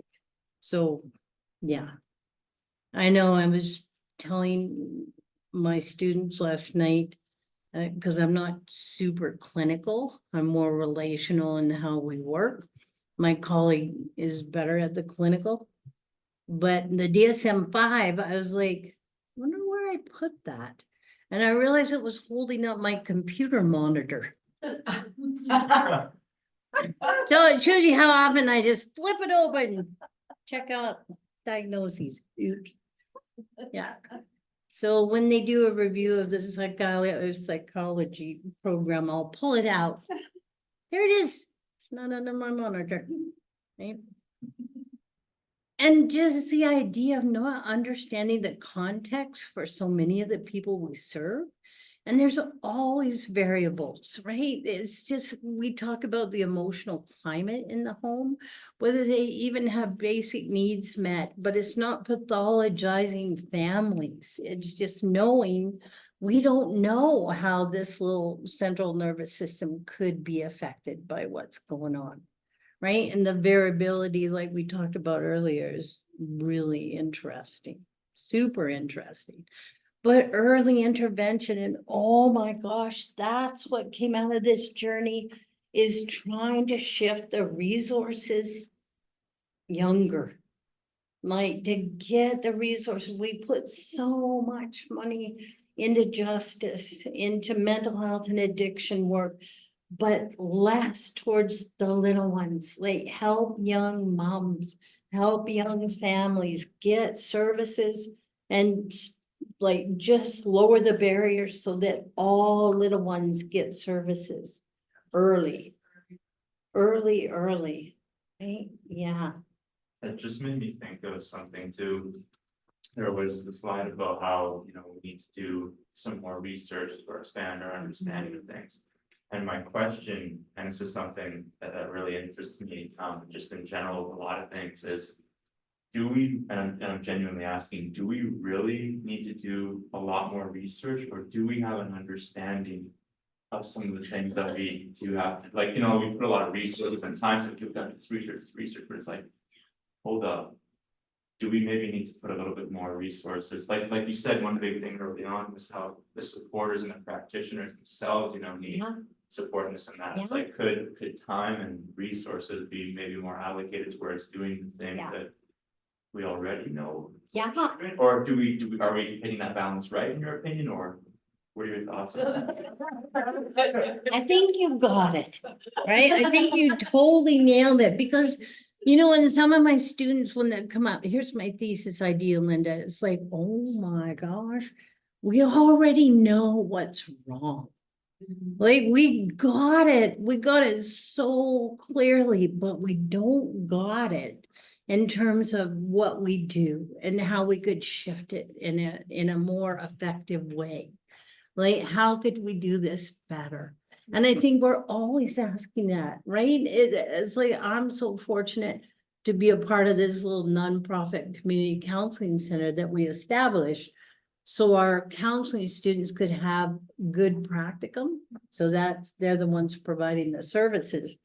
So, yeah. I know I was telling my students last night, because I'm not super clinical, I'm more relational in how we work. My colleague is better at the clinical. But the DSM-5, I was like, wonder where I put that. And I realized it was holding up my computer monitor. So it shows you how often I just flip it open, check out diagnoses. Oops. Yeah. So when they do a review of the psychology program, I'll pull it out. There it is. It's not under my monitor. Right? And just the idea of not understanding the context for so many of the people we serve. And there's always variables, right? It's just, we talk about the emotional climate in the home, whether they even have basic needs met, but it's not pathologizing families. It's just knowing we don't know how this little central nervous system could be affected by what's going on, right? And the variability, like we talked about earlier, is really interesting, super interesting. But early intervention, and oh my gosh, that's what came out of this journey, is trying to shift the resources younger. Like to get the resources, we put so much money into justice, into mental health and addiction work, but less towards the little ones, like help young moms, help young families get services and like just lower the barriers so that all little ones get services early, right? Yeah. It just made me think of something too. There was the slide about how, we need to do some more research to expand our understanding of things. And my question, and this is something that really interests me, just in general, with a lot of things is, do we, and I'm genuinely asking, do we really need to do a lot more research, or do we have an understanding of some of the things that we do have to, like, we put a lot of resources and time to give them this research, but it's like, hold up. Do we maybe need to put a little bit more resources? Like you said, one big thing early on was how the supporters and the practitioners themselves, need Yeah. support and this and that. It's Yeah. like, could time and resources be maybe more allocated towards doing the things Yeah. that we already know? Yeah. Or are we hitting that balance right, in your opinion, or what are your thoughts on that? I think you got it, right? I think you totally nailed it because, and some of my students, when they come up, here's my thesis idea, Linda, it's like, oh my gosh, we already know what's wrong. Like we got it so clearly, but we don't got it in terms of what we do and how we could shift it in a more effective way. Like, how could we do this better? And I think we're always asking that, right? It's like, I'm so fortunate to be a part of this little nonprofit community counseling center that we established. So our counseling students could have good practicum. So they're the ones providing the services.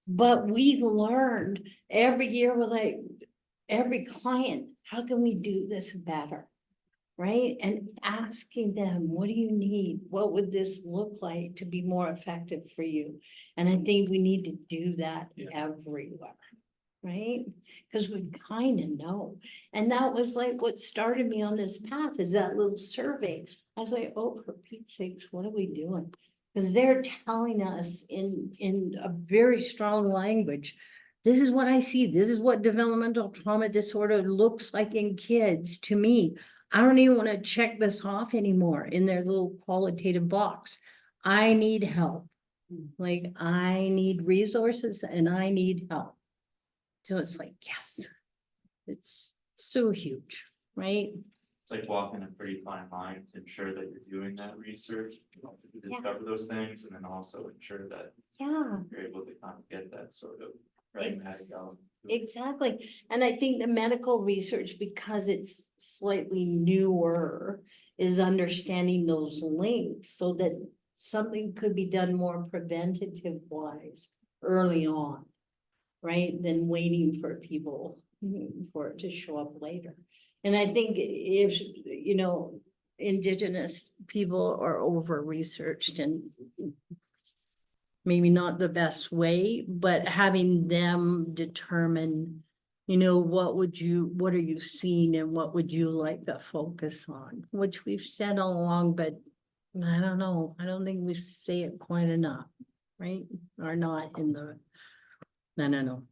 But we learned every year with like every client, how can we do this better? Right? And asking them, what do you need? What would this look like to be more effective for you? And I think we need to do that everywhere, right? Because we kind of know. And that was like what started me on this path, is that little survey. I was like, oh, for Pete's sakes, what are we doing? Because they're telling us in a very strong language, this is what I see. This is what developmental trauma disorder looks like in kids to me. I don't even want to check this off anymore in their little qualitative box. I need help. Like I need resources and I need help. So it's like, yes, it's so huge, right? It's like walking a pretty fine line to ensure that you're doing that research, to discover those things, and then also ensure that Yeah. you're able to kind of get that sort of pragmatic element. Exactly. And I think the medical research, because it's slightly newer, is understanding those links so that something could be done more preventative wise early on, right? Than waiting for people for it to show up later. And I think if, Indigenous people are over-researched and maybe not the best way, but having them determine, what are you seeing and what would you like to focus on, which we've said all along, but I don't know. I don't think we say it quite enough. right? Are not in the, no.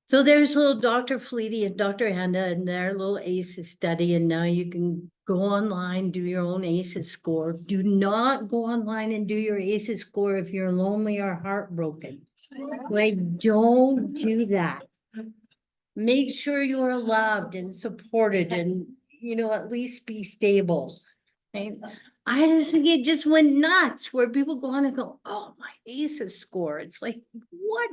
So there's little Dr. Fleety and Dr. Handa and their little ACEs study, and now you can go online, do your own ACEs score. Do not go online and do your ACEs score if you're lonely or heartbroken. Like, don't do that. Make sure you're loved and supported and, at least be stable. Right? I just think it just went nuts where people go on and go, oh, my ACEs score. It's like, what?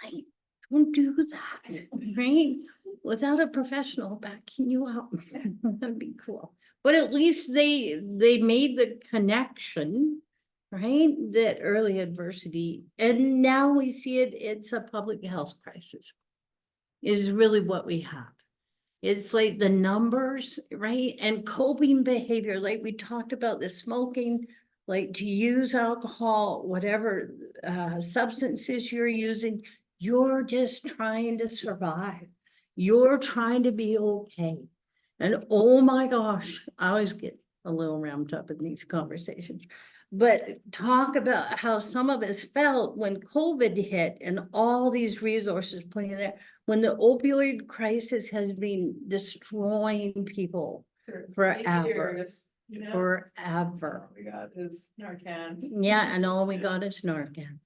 Like, don't do that, right? Without a professional backing you up. That'd be cool. But at least they made the connection, right? That early adversity, and now we see it's a public health crisis. Is really what we have. It's like the numbers, right? And coping behavior, like we talked about the smoking, like to use alcohol, whatever substances you're using, you're just trying to survive. You're trying to be okay. And oh my gosh, I always get a little ramped up in these conversations. But talk about how some of us felt when COVID hit and all these resources put in there, when the opioid crisis has been destroying people forever, Years, forever. all we got is Narcan. Yeah, and all we got is Narcan.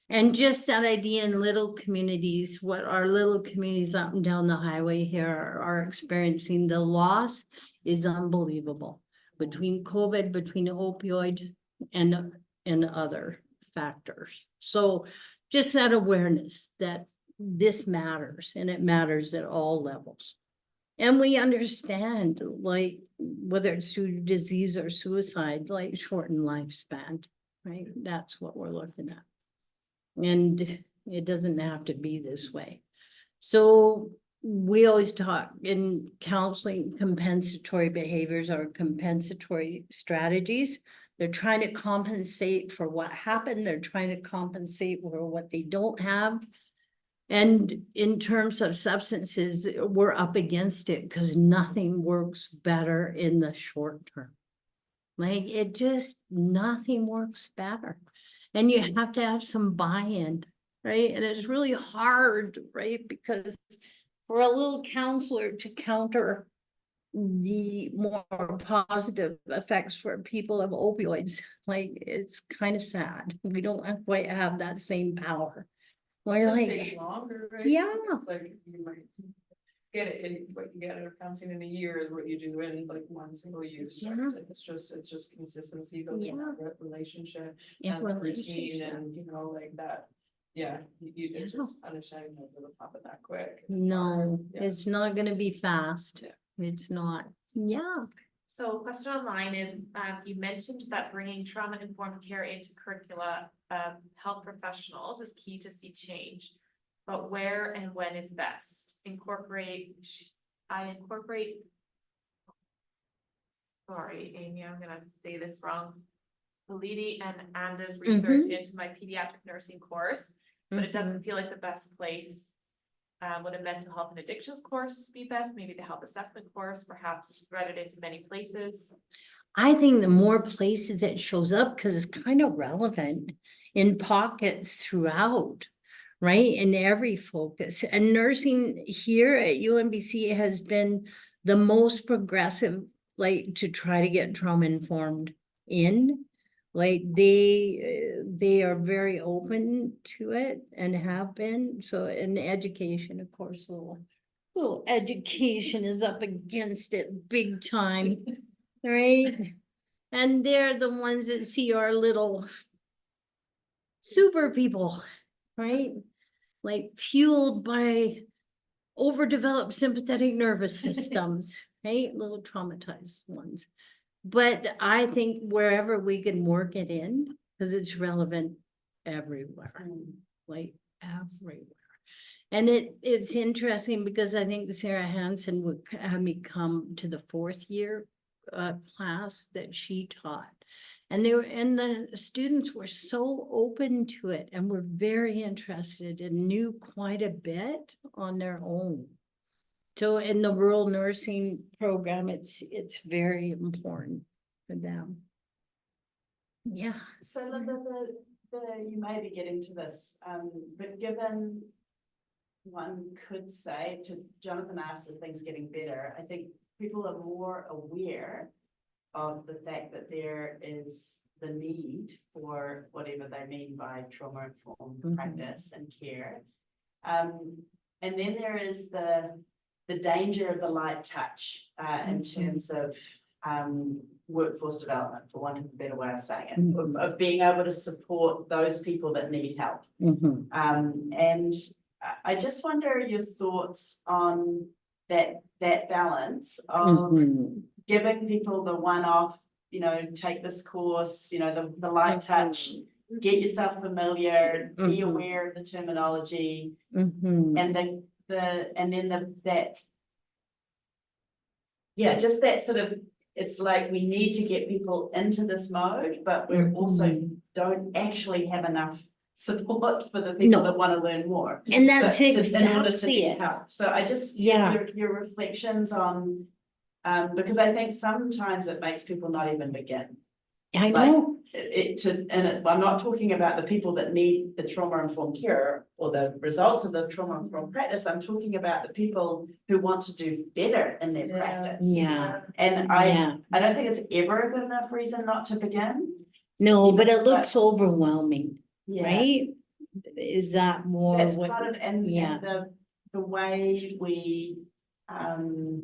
And just that idea in little communities, what our little communities up and down the highway here are experiencing, the loss is unbelievable. Between COVID, between opioid and other factors. So just that awareness that this matters, and it matters at all levels. And we understand, like, whether it's due to disease or suicide, like shortened lifespan, right? That's what we're looking at. And it doesn't have to be this way. So we always talk in counseling, compensatory behaviors or compensatory strategies. They're trying to compensate for what happened. They're trying to compensate for what they don't have. And in terms of substances, we're up against it because nothing works better in the short term. Like nothing works better. And you have to have some buy-in, right? And it's really hard, right? Because for a little counselor to counter the more positive effects for people of opioids, like it's kind of sad. We don't quite have that same power. We're It takes like, longer, right? yeah. It's like you might get it, in what you get out of counseling in a year is what you do in like one single use. Right? Yeah. Like, it's just consistency, building Yeah. that relationship Yeah, and the routine relationship. and like that. Yeah, it's Yeah. just understanding that it'll happen that quick. No, Yeah. it's not gonna be fast. Yeah. It's not. Yeah. So question online is, you mentioned that bringing trauma-informed care into curricula of health professionals is key to see change. But where and when is best? Sorry, Amy, I'm gonna say this wrong. Validi and Anda's research into my pediatric nursing course, but it doesn't feel like the best place. Would a mental health and addictions course be best? Maybe the health assessment course, perhaps threaded into many places. I think the more places it shows up, because it's kind of relevant in pockets throughout, right? In every focus. And nursing here at UMBC has been the most progressive, like to try to get trauma informed in. Like they are very open to it and have been. So in education, of course, little education is up against it big time. Right? And they're the ones that see our little super people, right? Like fueled by overdeveloped sympathetic nervous systems, right? Little traumatized ones. But I think wherever we can work it in, because it's relevant everywhere, like everywhere. And it's interesting because I think Sarah Hansen would have me come to the 4th year class that she taught. And the students were so open to it and were very interested and knew quite a bit on their own. So in the rural nursing program, it's very important for them. Yeah. So you may be getting to this, but given one could say, to Jonathan asked if things getting better, I think people are more aware of the fact that there is the need for whatever they mean by trauma-informed practice and care. And then there is the danger of the light touch in terms of workforce development, for want of a better way of saying it, of being able to support those people that need help. And I just wonder your thoughts on that balance of giving people the one-off, you know, take this course, you know, the light touch, get yourself familiar, be aware of the terminology, and then just that sort of, it's like we need to get people into this mode, but we also don't actually have enough support for the people that want to learn more. And that's In order to exactly get it. help. So I just, Yeah. your reflections on, because I think sometimes it makes people not even begin. I Like, know. I'm not talking about the people that need the trauma-informed care or the results of the trauma-informed practice. I'm talking about the people who want to do better in their practice. Yeah. And I don't think it's ever a good enough reason not to begin. No, but it But- looks overwhelming, Yeah. right? Is that more That's what? part of, and the way we, I'll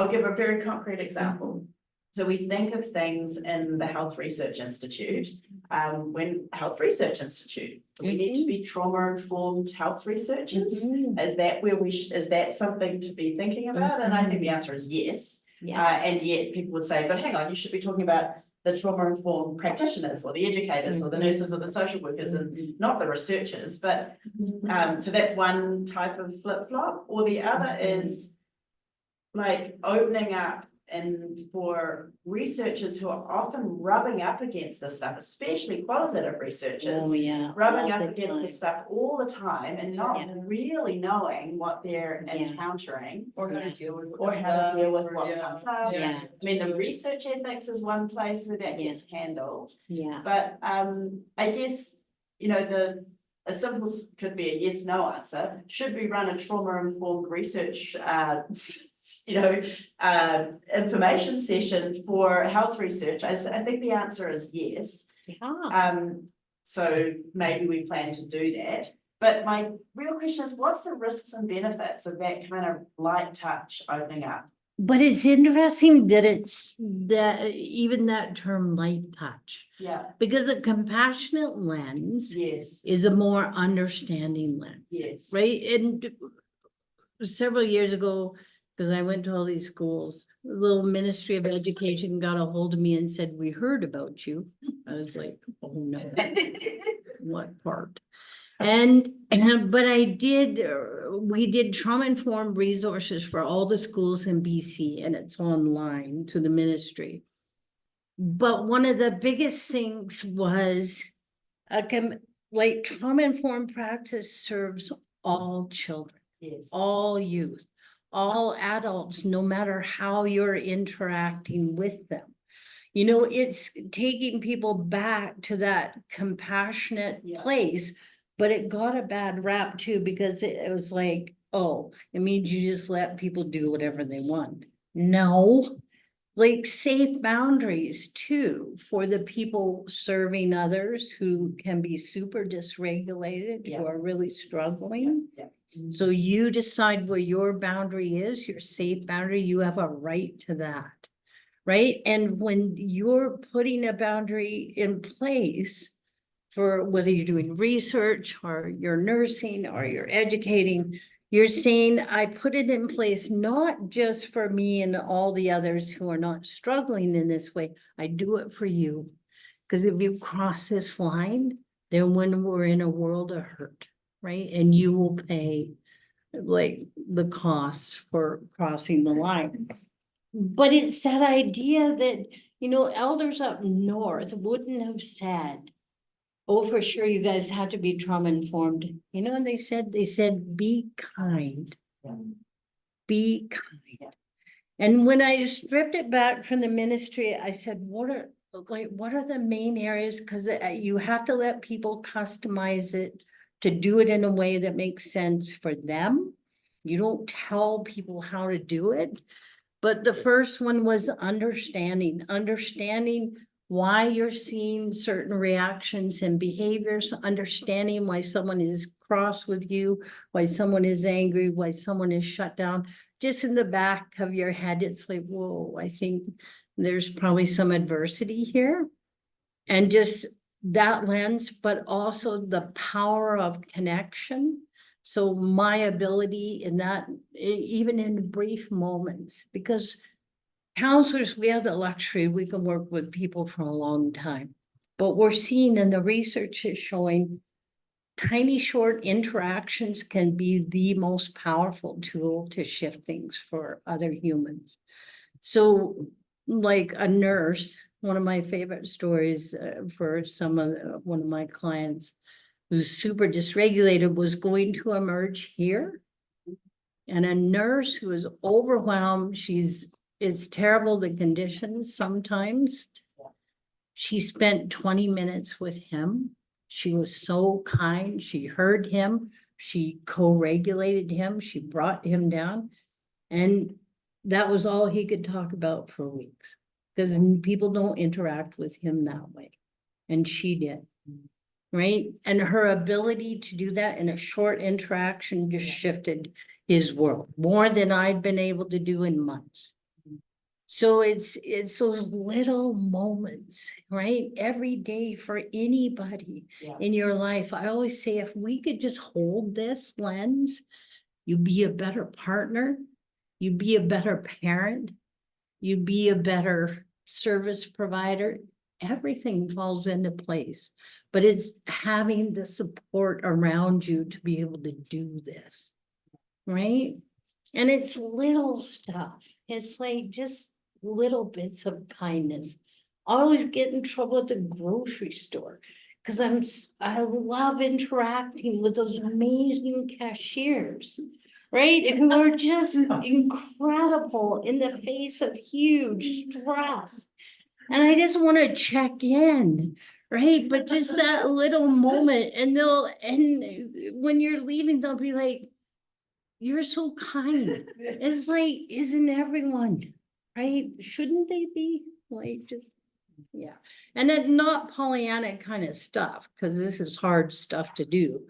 give a very concrete example. So we think of things in the Health Research Institute, when Health Research Institute, do we need to be trauma-informed health researchers? Is that where is that something to be thinking about? And I think the answer is yes. And yet people would say, but hang on, you should be talking about the trauma-informed practitioners or the educators or the nurses or the social workers and not the researchers. But so that's one type of flip-flop, or the other is like opening up and for researchers who are often rubbing up against this stuff, especially qualitative researchers, rubbing up against this stuff all the time and not really knowing what they're encountering Or how to deal with or how to deal with what comes up. Yeah. I mean, the research ethics is one place where that gets handled, Yeah. but I guess, you know, a simple could be a yes/no answer. Should we run a trauma-informed research, information session for health research? I think the answer is yes. So maybe we plan to do that. But my real question is, what's the risks and benefits of that kind of light touch opening up? But it's interesting that it's that even that term light touch, Yeah. because a compassionate lens Yes. is a more understanding lens. Yes. Right? And several years ago, because I went to all these schools, the little Ministry of Education got a hold of me and said, we heard about you. I was like, oh no, what part? But we did trauma-informed resources for all the schools in BC, and it's online to the ministry. But one of the biggest things was like trauma-informed practice serves all children, Yes. all youth, all adults, no matter how you're interacting with them. You know, it's taking people back to that compassionate place, but it got a bad rap too, because it was like, oh, it means you just let people do whatever they want. No, like safe boundaries too, for the people serving others who can be super dysregulated, who are really struggling. So you decide where your boundary is, your safe boundary, you have a right to that. Right? And when you're putting a boundary in place for whether you're doing research or you're nursing or you're educating, you're saying, I put it in place, not just for me and all the others who are not struggling in this way. I do it for you. Because if you cross this line, then when we're in a world of hurt, right? And you will pay like the costs for crossing the line. But it's that idea that, you know, elders up north wouldn't have said, oh, for sure, you guys have to be trauma-informed. You know, and they said, be kind. Be kind. And when I stripped it back from the ministry, I said, what are like, what are the main areas? Cause you have to let people customize it to do it in a way that makes sense for them. You don't tell people how to do it. But the first one was understanding why you're seeing certain reactions and behaviors, understanding why someone is cross with you, why someone is angry, why someone is shut down. Just in the back of your head, it's like, whoa, I think there's probably some adversity here. And just that lens, but also the power of connection. So my ability in that, even in brief moments, because counselors, we have the luxury, we can work with people for a long time. But we're seeing, and the research is showing, tiny short interactions can be the most powerful tool to shift things for other humans. So like a nurse, one of my favorite stories for one of my clients who's super dysregulated was going to emerge here. And a nurse who is overwhelmed, it's terrible, the conditions sometimes. She spent 20 minutes with him. She was so kind. She heard him. She co-regulated him. She brought him down. And that was all he could talk about for weeks. Because people don't interact with him that way. And she did. Right? And her ability to do that in a short interaction just shifted his world more than I'd been able to do in months. So it's those little moments, right? Every day for anybody in your life. I always say, if we could just hold this lens, you'd be a better partner, you'd be a better parent, you'd be a better service provider. Everything falls into place, but it's having the support around you to be able to do this, right? And it's little stuff. It's like just little bits of kindness. I always get in trouble at the grocery store because I love interacting with those amazing cashiers, right? Who are just incredible in the face of huge stress. And I just want to check in, right? But just that little moment, and when you're leaving, they'll be like, "You're so kind." It's like, isn't everyone, right? Shouldn't they be like just, yeah. And then not Pollyanna kind of stuff, because this is hard stuff to do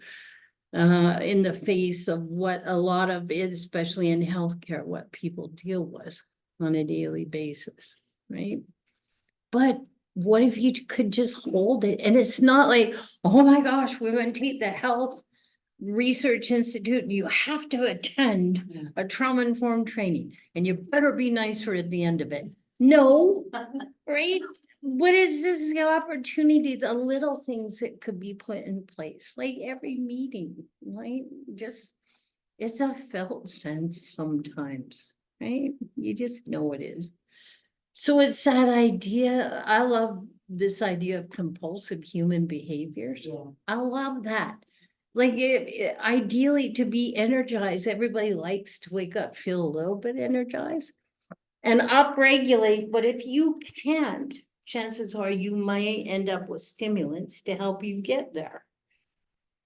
in the face of what a lot of it, especially in healthcare, what people deal with on a daily basis, right? But what if you could just hold it? And it's not like, oh my gosh, we're going to take the health research institute, and you have to attend a trauma-informed training, and you better be nicer at the end of it. No, right? What is this opportunity, the little things that could be put in place, like every meeting, right? Just, it's a felt sense sometimes, right? You just know it is. So it's that idea, I love this idea of compulsive human behaviors. I love that. Like ideally to be energized, everybody likes to wake up, feel a little bit energized and upregulate. But if you can't, chances are you might end up with stimulants to help you get there.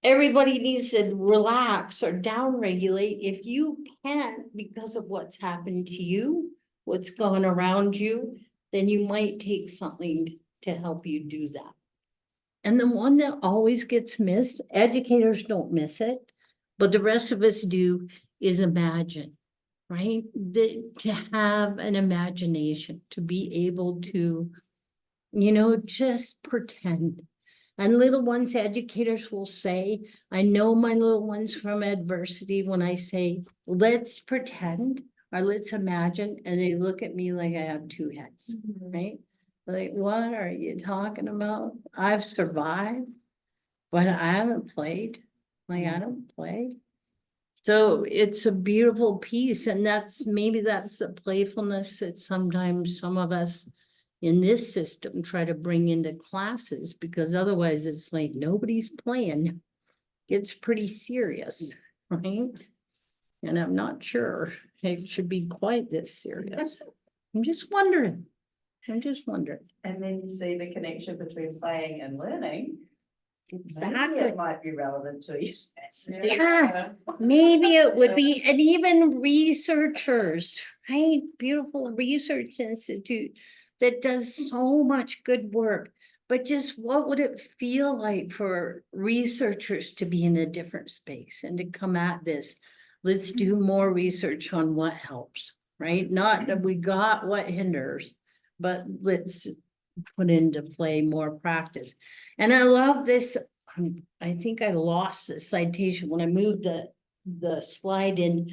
Everybody needs to relax or downregulate. If you can't, because of what's happened to you, what's gone around you, then you might take something to help you do that. And the one that always gets missed, educators don't miss it, but the rest of us do, is imagine, right? To have an imagination, to be able to, just pretend. And little ones, educators will say, I know my little ones from adversity when I say, let's pretend or let's imagine, and they look at me like I have two heads, right? Like, what are you talking about? I've survived, but I haven't played. Like, I don't play. So it's a beautiful piece, and maybe that's the playfulness that sometimes some of us in this system try to bring into classes, because otherwise it's like nobody's playing. It's pretty serious, right? And I'm not sure it should be quite this serious. I'm just wondering. I'm just wondering. And then you see the connection between playing and learning. Maybe Exactly. it might be relevant to you. Yeah. Maybe it would be, and even researchers, right? Beautiful research institute that does so much good work. But just what would it feel like for researchers to be in a different space and to come at this? Let's do more research on what helps, right? Not that we got what hinders, but let's put into play more practice. And I love this. I think I lost the citation when I moved the slide in.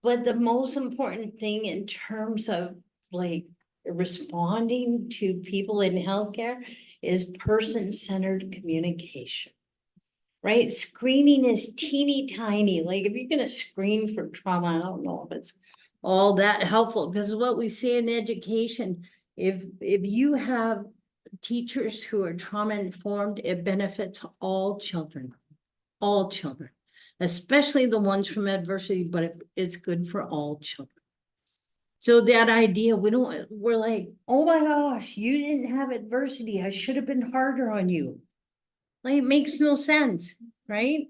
But the most important thing in terms of like responding to people in healthcare is person-centered communication. Right? Screening is teeny tiny. Like if you're gonna screen for trauma, I don't know if it's all that helpful, because what we see in education, if you have teachers who are trauma informed, it benefits all children, especially the ones from adversity, but it's good for all children. So that idea, we're like, oh my gosh, you didn't have adversity. I should have been harder on you. Like, it makes no sense, right?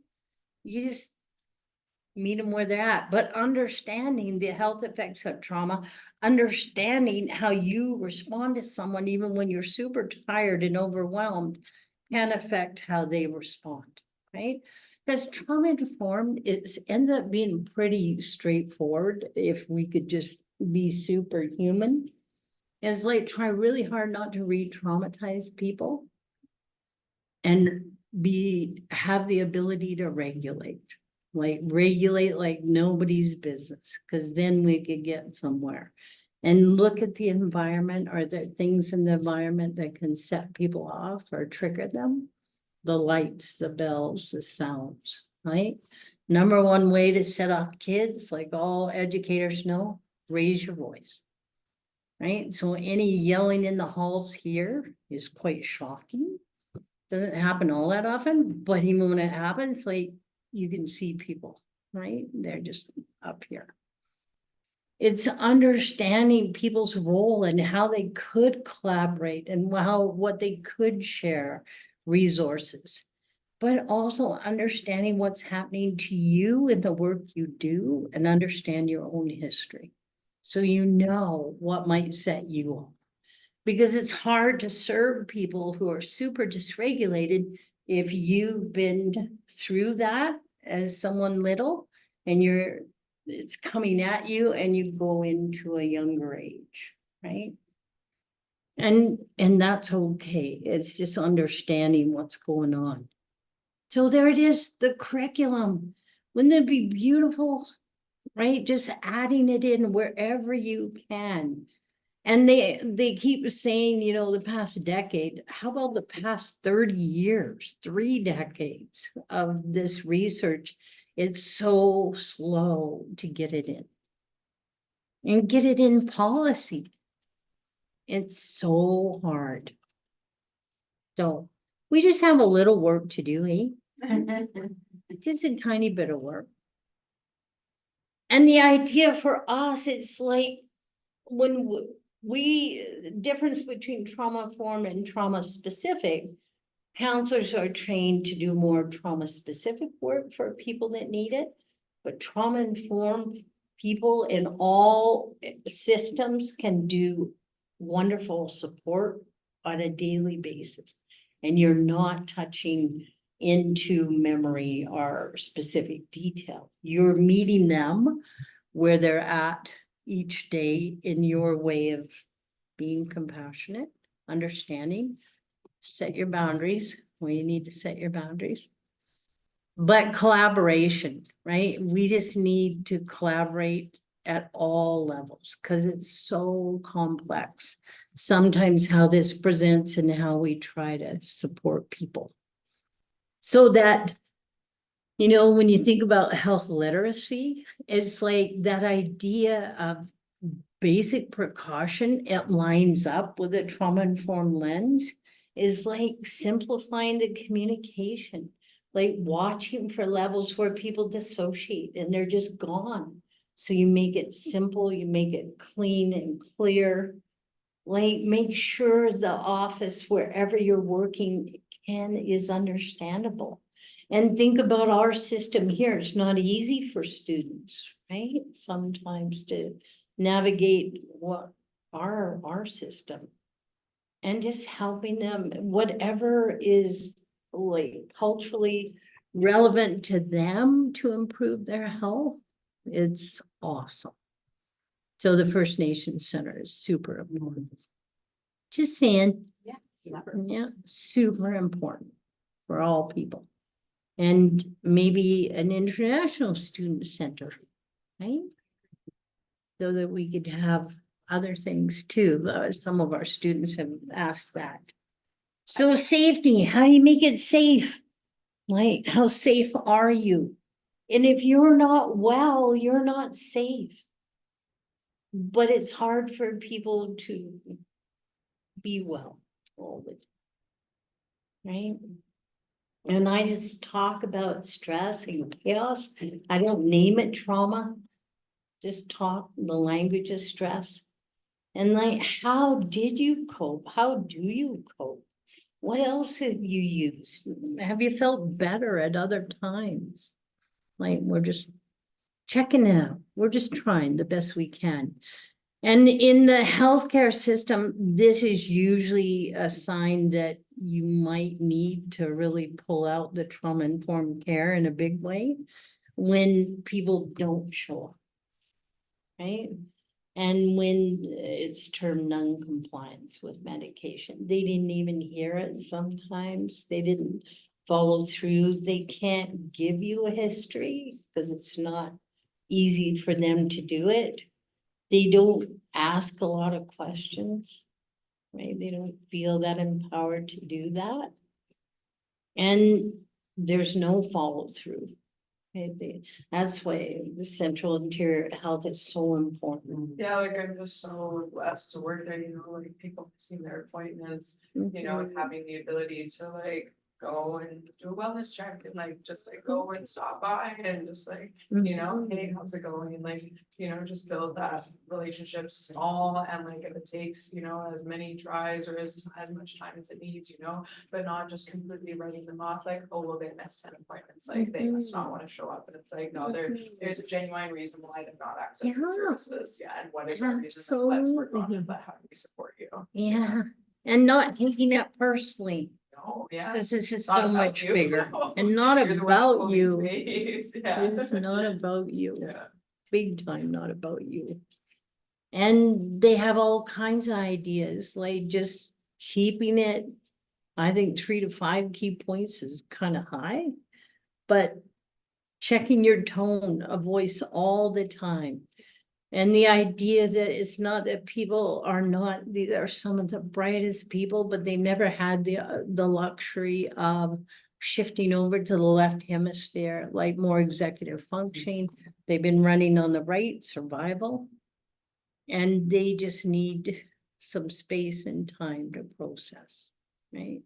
You just meet them where they're at, but understanding the health effects of trauma, understanding how you respond to someone, even when you're super tired and overwhelmed, can affect how they respond, right? Because trauma informed, ends up being pretty straightforward if we could just be superhuman. It's like, try really hard not to re-traumatize people and have the ability to regulate like nobody's business, because then we could get somewhere. And look at the environment. Are there things in the environment that can set people off or trigger them? The lights, the bells, the sounds, right? Number one way to set off kids, like all educators know, raise your voice. Right? So any yelling in the halls here is quite shocking. Doesn't happen all that often, but even when it happens, like, you can see people, right? They're just up here. It's understanding people's role and how they could collaborate and what they could share resources, but also understanding what's happening to you in the work you do and understand your own history. So you know what might set you off. Because it's hard to serve people who are super dysregulated if you've been through that as someone little and it's coming at you and you go into a younger age, right? And that's okay. It's just understanding what's going on. So there it is, the curriculum. Wouldn't it be beautiful, right? Just adding it in wherever you can. And they keep saying, the past decade, how about the past 30 years, 3 decades of this research? It's so slow to get it in. And get it in policy. It's so hard. So we just have a little work to do, eh? Just a tiny bit of work. And the idea for us, it's like when difference between trauma informed and trauma specific, counselors are trained to do more trauma specific work for people that need it, but trauma informed people in all systems can do wonderful support on a daily basis. And you're not touching into memory or specific detail. You're meeting them where they're at each day in your way of being compassionate, understanding, set your boundaries when you need to set your boundaries. But collaboration, right? We just need to collaborate at all levels because it's so complex. Sometimes how this presents and how we try to support people. So that, when you think about health literacy, it's like that idea of basic precaution, it lines up with a trauma-informed lens, is like simplifying the communication, like watching for levels where people dissociate and they're just gone. So you make it simple, you make it clean and clear, Like, make sure the office wherever you're working is understandable. And think about our system here. It's not easy for students, right? Sometimes to navigate what our system. And just helping them, whatever is like culturally relevant to them to improve their health, it's awesome. So the First Nations Center is super important. Just saying, Yes. yeah, super important for all people. And maybe an international student center, right? So that we could have other things too. Some of our students have asked that. So safety, how do you make it safe? Like, how safe are you? And if you're not well, you're not safe. But it's hard for people to be well all the time. Right? And I just talk about stress and chaos. I don't name it trauma. Just talk the language of stress. And like, how did you cope? How do you cope? What else have you used? Have you felt better at other times? Like, we're just checking it out. We're just trying the best we can. And in the healthcare system, this is usually a sign that you might need to really pull out the trauma-informed care in a big way when people don't show up, right? And when it's termed non-compliance with medication, they didn't even hear it sometimes, they didn't follow through, they can't give you a history because it's not easy for them to do it. They don't ask a lot of questions, right? They don't feel that empowered to do that. And there's no follow through. Right? That's why the central interior health is so important. Yeah, like I'm just so blessed to work there, you know, like people missing their appointments, you know, and having the ability to like go and do a wellness check and like just like go and stop by and just like, you know, hey, how's it going? And like, you know, just build that relationship small and like if it takes, you know, as many tries or as much time as it needs, you know, but not just completely writing them off like, oh, well, they missed 10 appointments, like they must not want to show up. And it's like, no, there's a genuine reason why they're not accessing Yeah. services. Yeah, and what is the reason? And let's work on it. How do we support you? Yeah, and not taking it personally. No, yeah. This is just Not so about much you. bigger and not You're the one that's about holding you. space. Yeah. It's not about you. Yeah. Big time, not about you. And they have all kinds of ideas, like just keeping it. I think 3 to 5 key points is kind of high, but checking your tone of voice all the time. And the idea that it's not that people are not, these are some of the brightest people, but they've never had the luxury of shifting over to the left hemisphere, like more executive functioning. They've been running on the right, survival. And they just need some space and time to process, right?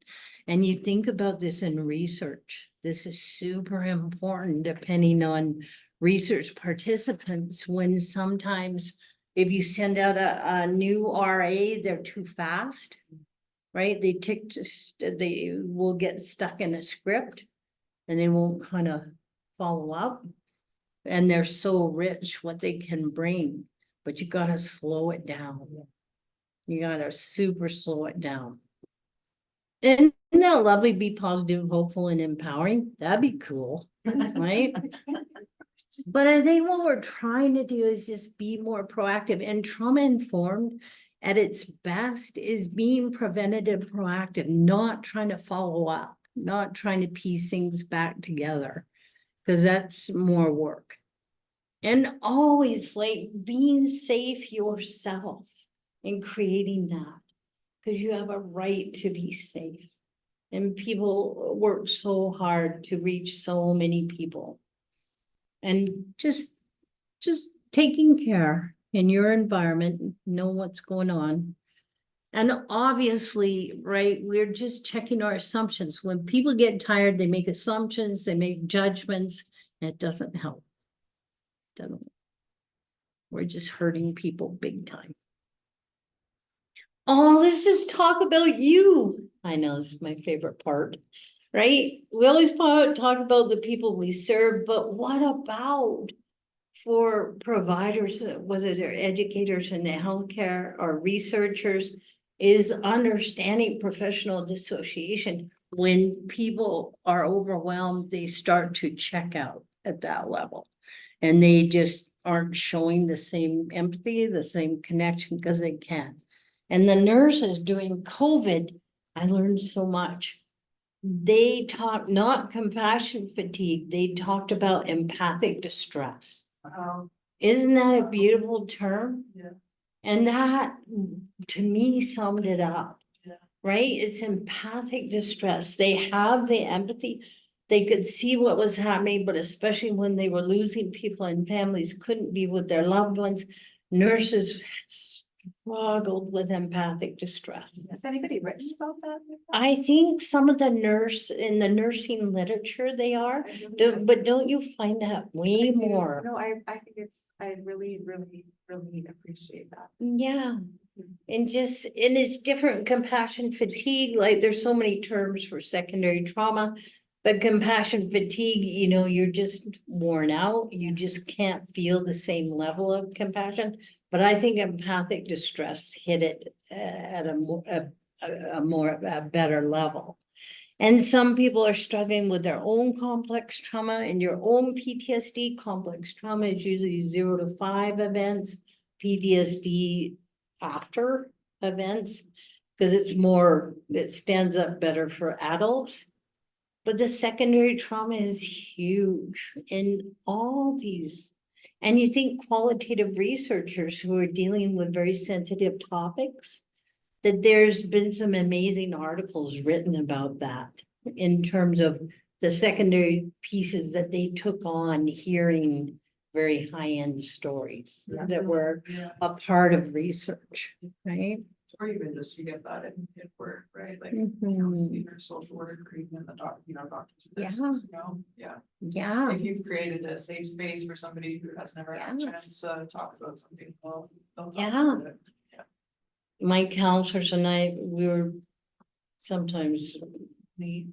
And you think about this in research. This is super important depending on research participants, when sometimes if you send out a new RA, they're too fast, right? They will get stuck in a script and they won't kind of follow up. And they're so rich what they can bring, but you gotta slow it down. You gotta super slow it down. And isn't that lovely? Be positive, hopeful, and empowering. That'd be cool, right? But I think what we're trying to do is just be more proactive, and trauma informed at its best is being preventative proactive, not trying to follow up, not trying to piece things back together, because that's more work. And always like being safe yourself and creating that, because you have a right to be safe. And people work so hard to reach so many people. And just taking care in your environment, know what's going on. And obviously, right, we're just checking our assumptions. When people get tired, they make assumptions, they make judgments, and it doesn't help. We're just hurting people big time. Oh, let's just talk about you. I know this is my favorite part, right? We always talk about the people we serve, but what about for providers, whether they're educators in the healthcare or researchers, is understanding professional dissociation. When people are overwhelmed, they start to check out at that level. And they just aren't showing the same empathy, the same connection, because they can. And the nurses during COVID, I learned so much. They talked not compassion fatigue, they talked about empathic distress. Isn't that a beautiful term? Yeah. And that, to me, summed it up. Yeah. Right? It's empathic distress. They have the empathy. They could see what was happening, but especially when they were losing people and families couldn't be with their loved ones, nurses struggled with empathic distress. Has anybody written about that? I think some of the in the nursing literature they are, but don't you find that way more? No, I think I really appreciate that. Yeah. And it's different compassion fatigue, like there's so many terms for secondary trauma. But compassion fatigue, you're just worn out, you just can't feel the same level of compassion. But I think empathic distress hit it at a better level. And some people are struggling with their own complex trauma, and your own PTSD. Complex trauma is usually 0 to 5 events. PTSD after events, because it stands up better for adults. But the secondary trauma is huge in all these. And you think qualitative researchers who are dealing with very sensitive topics, that there's been some amazing articles written about that in terms of the secondary pieces that they took on hearing very high-end stories that were a part of research, right? Or even just you get that in work, right? Like, Mhm. your social worker, even the doctors. Yeah. Nurses, Yeah. If you've created a safe space for somebody who has never had a Yeah. chance to talk about something, well, they'll talk Yeah. about it. My counselors and I, sometimes we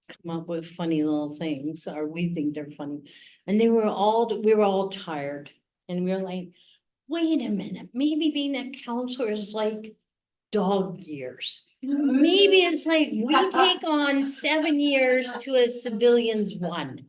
come up with funny little things, or we think they're funny. And we were all tired, and we were like, wait a minute, maybe being a counselor is like dog years. Maybe it's like we take on 7 years to a civilian's 1.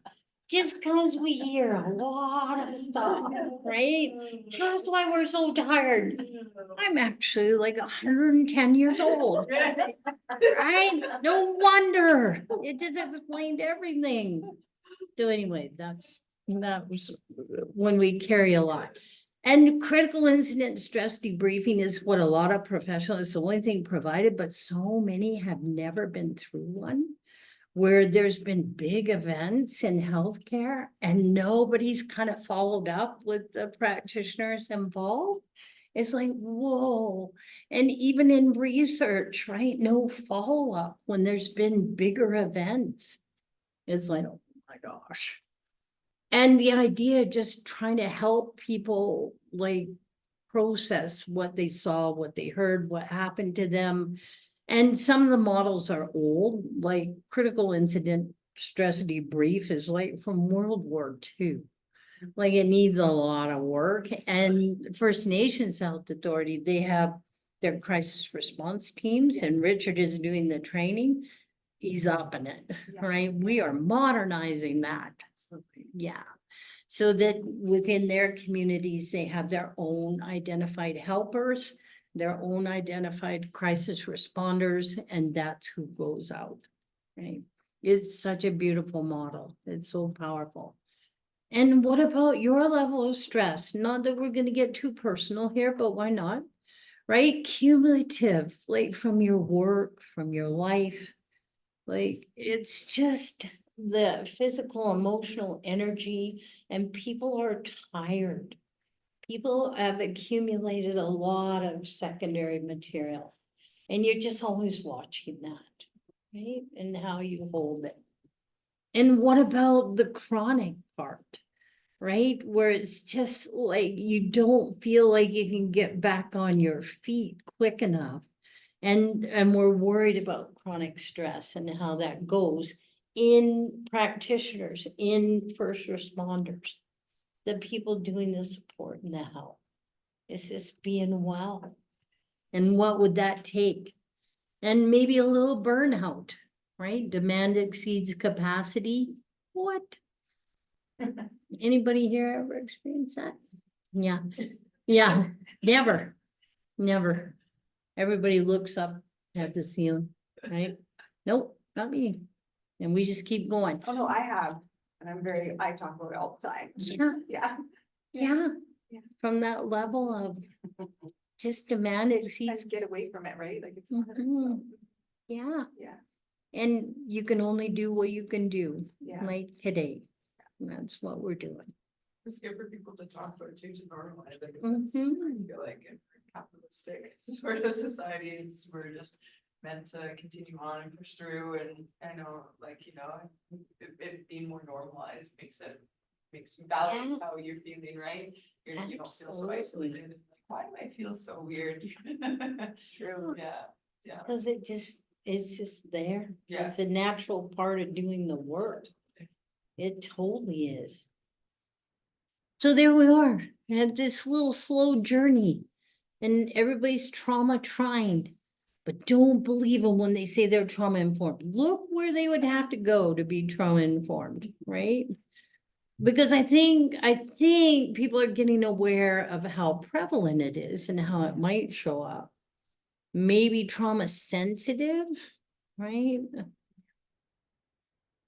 Just because we hear a lot of stuff, right? That's why we're so tired. I'm actually like 110 years old, right? No wonder. It just explained everything. So anyway, that was when we carry a lot. And critical incident stress debriefing is what a lot of professionals, it's the only thing provided, but so many have never been through one, where there's been big events in healthcare and nobody's kind of followed up with the practitioners involved. It's like, whoa. And even in research, right? No follow-up when there's been bigger events. It's like, oh my gosh. And the idea of just trying to help people like process what they saw, what they heard, what happened to them. And some of the models are old, like critical incident stress debrief is like from World War II. Like it needs a lot of work. And First Nations Health Authority, they have their crisis response teams, and Richard is doing the training. He's up in it, right? We are modernizing that. Yeah. So that within their communities, they have their own identified helpers, their own identified crisis responders, and that's who goes out, right? It's such a beautiful model. It's so powerful. And what about your level of stress? Not that we're going to get too personal here, but why not? Right? Cumulative, like from your work, from your life. Like it's just the physical, emotional energy, and people are tired. People have accumulated a lot of secondary material, and you're just always watching that, right? And how you hold it. And what about the chronic part, right? Where it's just like you don't feel like you can get back on your feet quick enough. And we're worried about chronic stress and how that goes in practitioners, in first responders. The people doing the support and the help. It's just being well. And what would that take? And maybe a little burnout, right? Demand exceeds capacity. What? Anybody here ever experienced that? Yeah, yeah, never, never. Everybody looks up at the ceiling, right? Nope, not me. And we just keep going. Oh, no, I have, and I talk about it all the time. Yeah, Yeah. yeah. Yeah. From that level of just demand exceeds, Let's get away from it, right? Like it's hard, so, Mhm. yeah. yeah, And you can only do what you can do, yeah. like today. And that's what we're doing. It's good for people to talk about too, to normalize it, because Mhm. I feel like in a capitalistic sort of society, we're just meant to continue on and push through, and I know, like, you know, it being more normalized makes you balance how you're feeling, right? You don't feel so Absolutely. isolated, and like, why do I feel so weird? True. Yeah. Cause it's just there. Yeah. It's a natural part of doing the work. It totally is. So there we are, at this little slow journey. And everybody's trauma trained. But don't believe them when they say they're trauma informed. Look where they would have to go to be trauma informed, right? Because I think people are getting aware of how prevalent it is and how it might show up. Maybe trauma sensitive, right?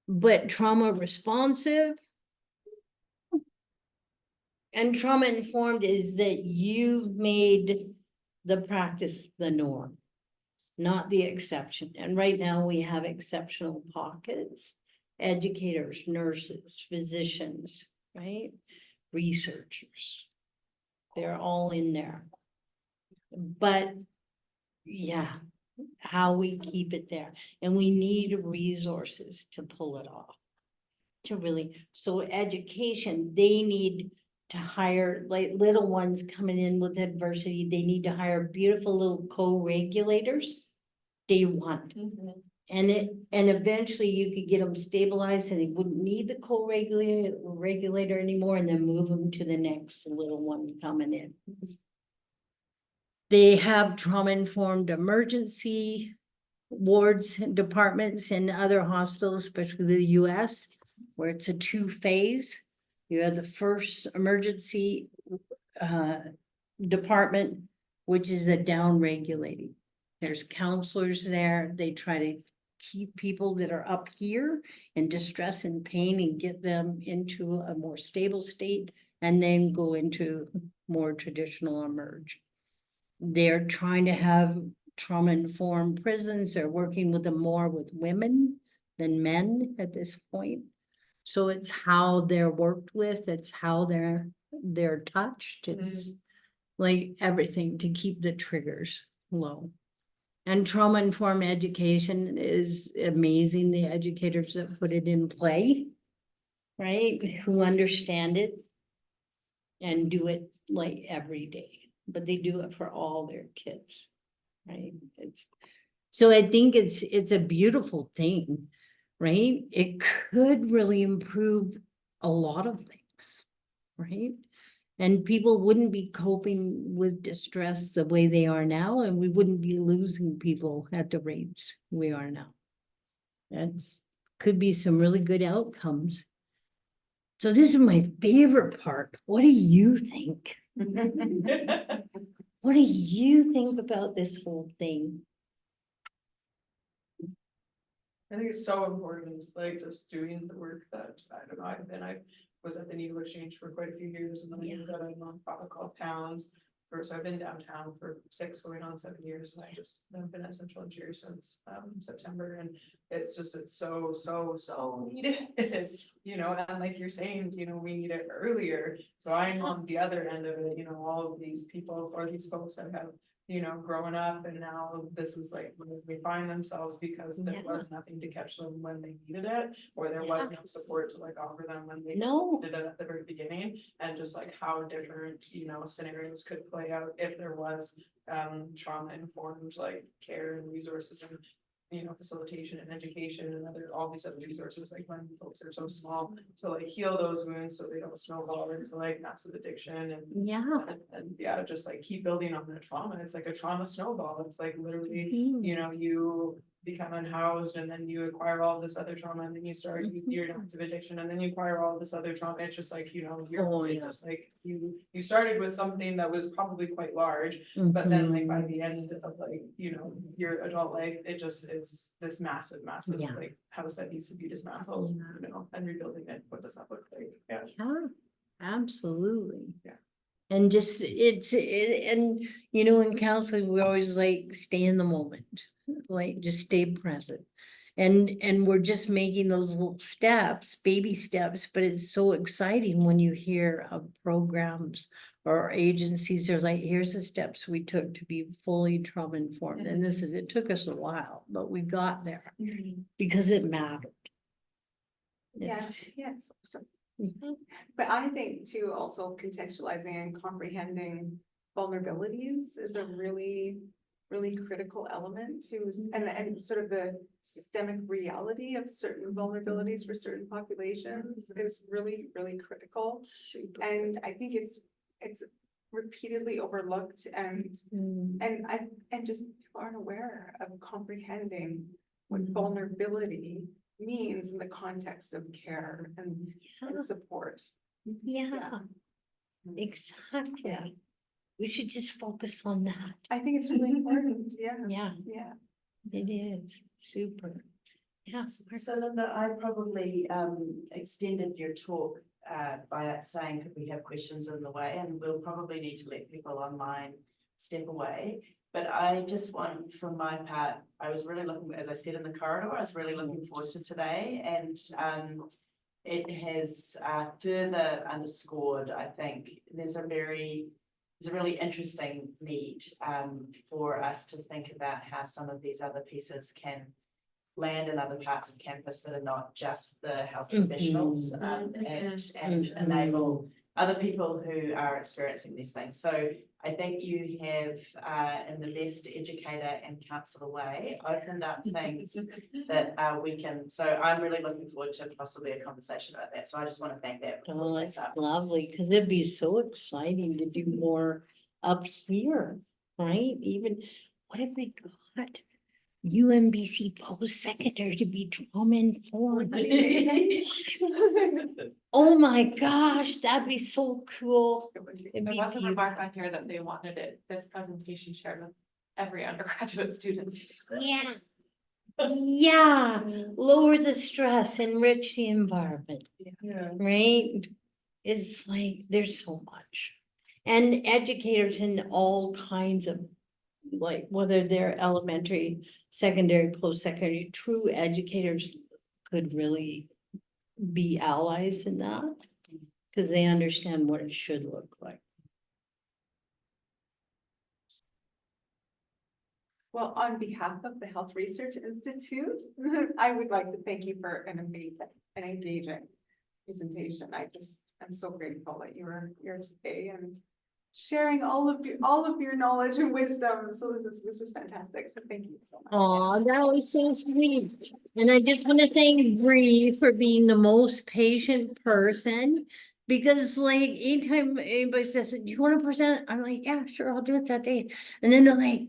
But trauma responsive. And trauma informed is that you've made the practice the norm, not the exception. And right now we have exceptional pockets, educators, nurses, physicians, right? Researchers. They're all in there. But yeah, how we keep it there. And we need resources to pull it off. To really, so education, they need to hire, like little ones coming in with adversity, they need to hire beautiful little co-regulators. Day one. And eventually you could get them stabilized and they wouldn't need the regulator anymore, and then move them to the next little one coming in. They have trauma-informed emergency wards and departments in other hospitals, especially the US, where it's a 2-phase. You have the first emergency department, which is a down regulating. There's counselors there. They try to keep people that are up here in distress and pain and get them into a more stable state, and then go into more traditional emerge. They're trying to have trauma-informed prisons. They're working with them more with women than men at this point. So it's how they're worked with, it's how they're touched, it's like everything to keep the triggers low. And trauma-informed education is amazing, the educators that put it in play, right? Who understand it and do it like every day, but they do it for all their kids, right? So I think it's a beautiful thing, right? It could really improve a lot of things, right? And people wouldn't be coping with distress the way they are now, and we wouldn't be losing people at the rates we are now. That's could be some really good outcomes. So this is my favorite part. What do you think? What do you think about this whole thing? I think it's so important, like just doing the work that, I don't know, I was at the Needle Exchange for quite a few years, and then I got a nonprofit called Towns. So I've been downtown for 6 going on 7 years, and I've been at Central Interior since September, and it's so needed. You know, and like you're saying, you know, we need it earlier. So I'm on the other end of it, you know, all of these people or these folks that have growing up and now this is like where they find themselves because there Yeah. was nothing to catch them when they needed it, or there was no support to like offer them when they No. did it at the very beginning, and just like how different, scenarios could play out if there was trauma informed like care and resources and facilitation and education and all these other resources, like when folks are so small to like heal those wounds so they don't snowball into like massive addiction Yeah. and yeah, just like keep building on their trauma. It's like a trauma snowball. It's like literally, Mm. you become unhoused and then you acquire all this other trauma and then you start your active addiction and then you acquire all this other trauma. It's just like, Oh, it's yeah. just like you started with something that was probably quite large, but then like by Mhm. the end of like, your adult life, it just is this massive, Yeah. like house that needs to be dismantled, and rebuilding it. What does that look like? Yeah. Yeah, absolutely. Yeah. And just, and in counseling, we always like stay in the moment, like just stay present. And we're just making those little steps, baby steps, but it's so exciting when you hear of programs or agencies, there's like, here's the steps we took to be fully trauma informed. And it took us a while, but we got there because it mattered. Yes, It's, yes. So, Mhm. but I think too, also contextualizing and comprehending vulnerabilities is a really, really critical element to, and sort of the systemic reality of certain vulnerabilities for certain populations is really, really critical. super. And I think it's repeatedly overlooked and Mm. and just people aren't aware of comprehending what Mhm. vulnerability means in the context of care and support. Yeah, exactly. Yeah. We should just focus on that. I think it's really important, yeah, Yeah, yeah. it is super. Yeah. So Linda, I probably extended your talk by saying, could we have questions in the way? And we'll probably need to let people online step away. But I just want, from my part, I was really looking, as I said in the corridor, I was really looking forward to today. And it has further underscored, I think, there's a really interesting need for us to think about how some of these other pieces can land in other parts of campus that are not just the health professionals, and enable other people who are experiencing these things. So I think you have, in the best educator and counsellor way, opened up things that we can, so I'm really looking forward to possibly a conversation about that. So I just want to thank that. Oh, that's lovely, because it'd be so exciting to do more up here, right? Even, what have we got? UMBC post-secondary to be trauma informed. Oh my gosh, that'd be so cool. It'd There be was a remark beautiful. on here that they wanted this presentation shared with every undergraduate student. Yeah. Yeah, lower the stress, enrich the environment, Yeah. right? It's like, there's so much. And educators in all kinds of, like, whether they're elementary, secondary, post-secondary, true educators could really be allies in that. Cause they understand what it should look like. Well, on behalf of the Health Research Institute, I would like to thank you for an amazing and engaging presentation. I'm so grateful that you were here today and sharing all of your knowledge and wisdom. So this is fantastic. So thank you so much. Oh, that was so sweet. And I just want to thank Bree for being the most patient person. Because like anytime anybody says, do you want to present? I'm like, yeah, sure, I'll do it that day. And then they're like,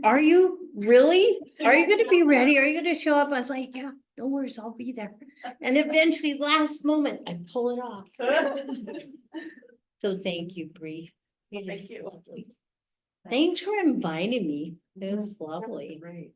are you really? Are you gonna be ready? Are you gonna show up? I was like, yeah, no worries, I'll be there. And eventually, last moment, I pull it off. So thank you, Bree. You're Thank just you. lovely. Thanks for inviting me. It was lovely. Great.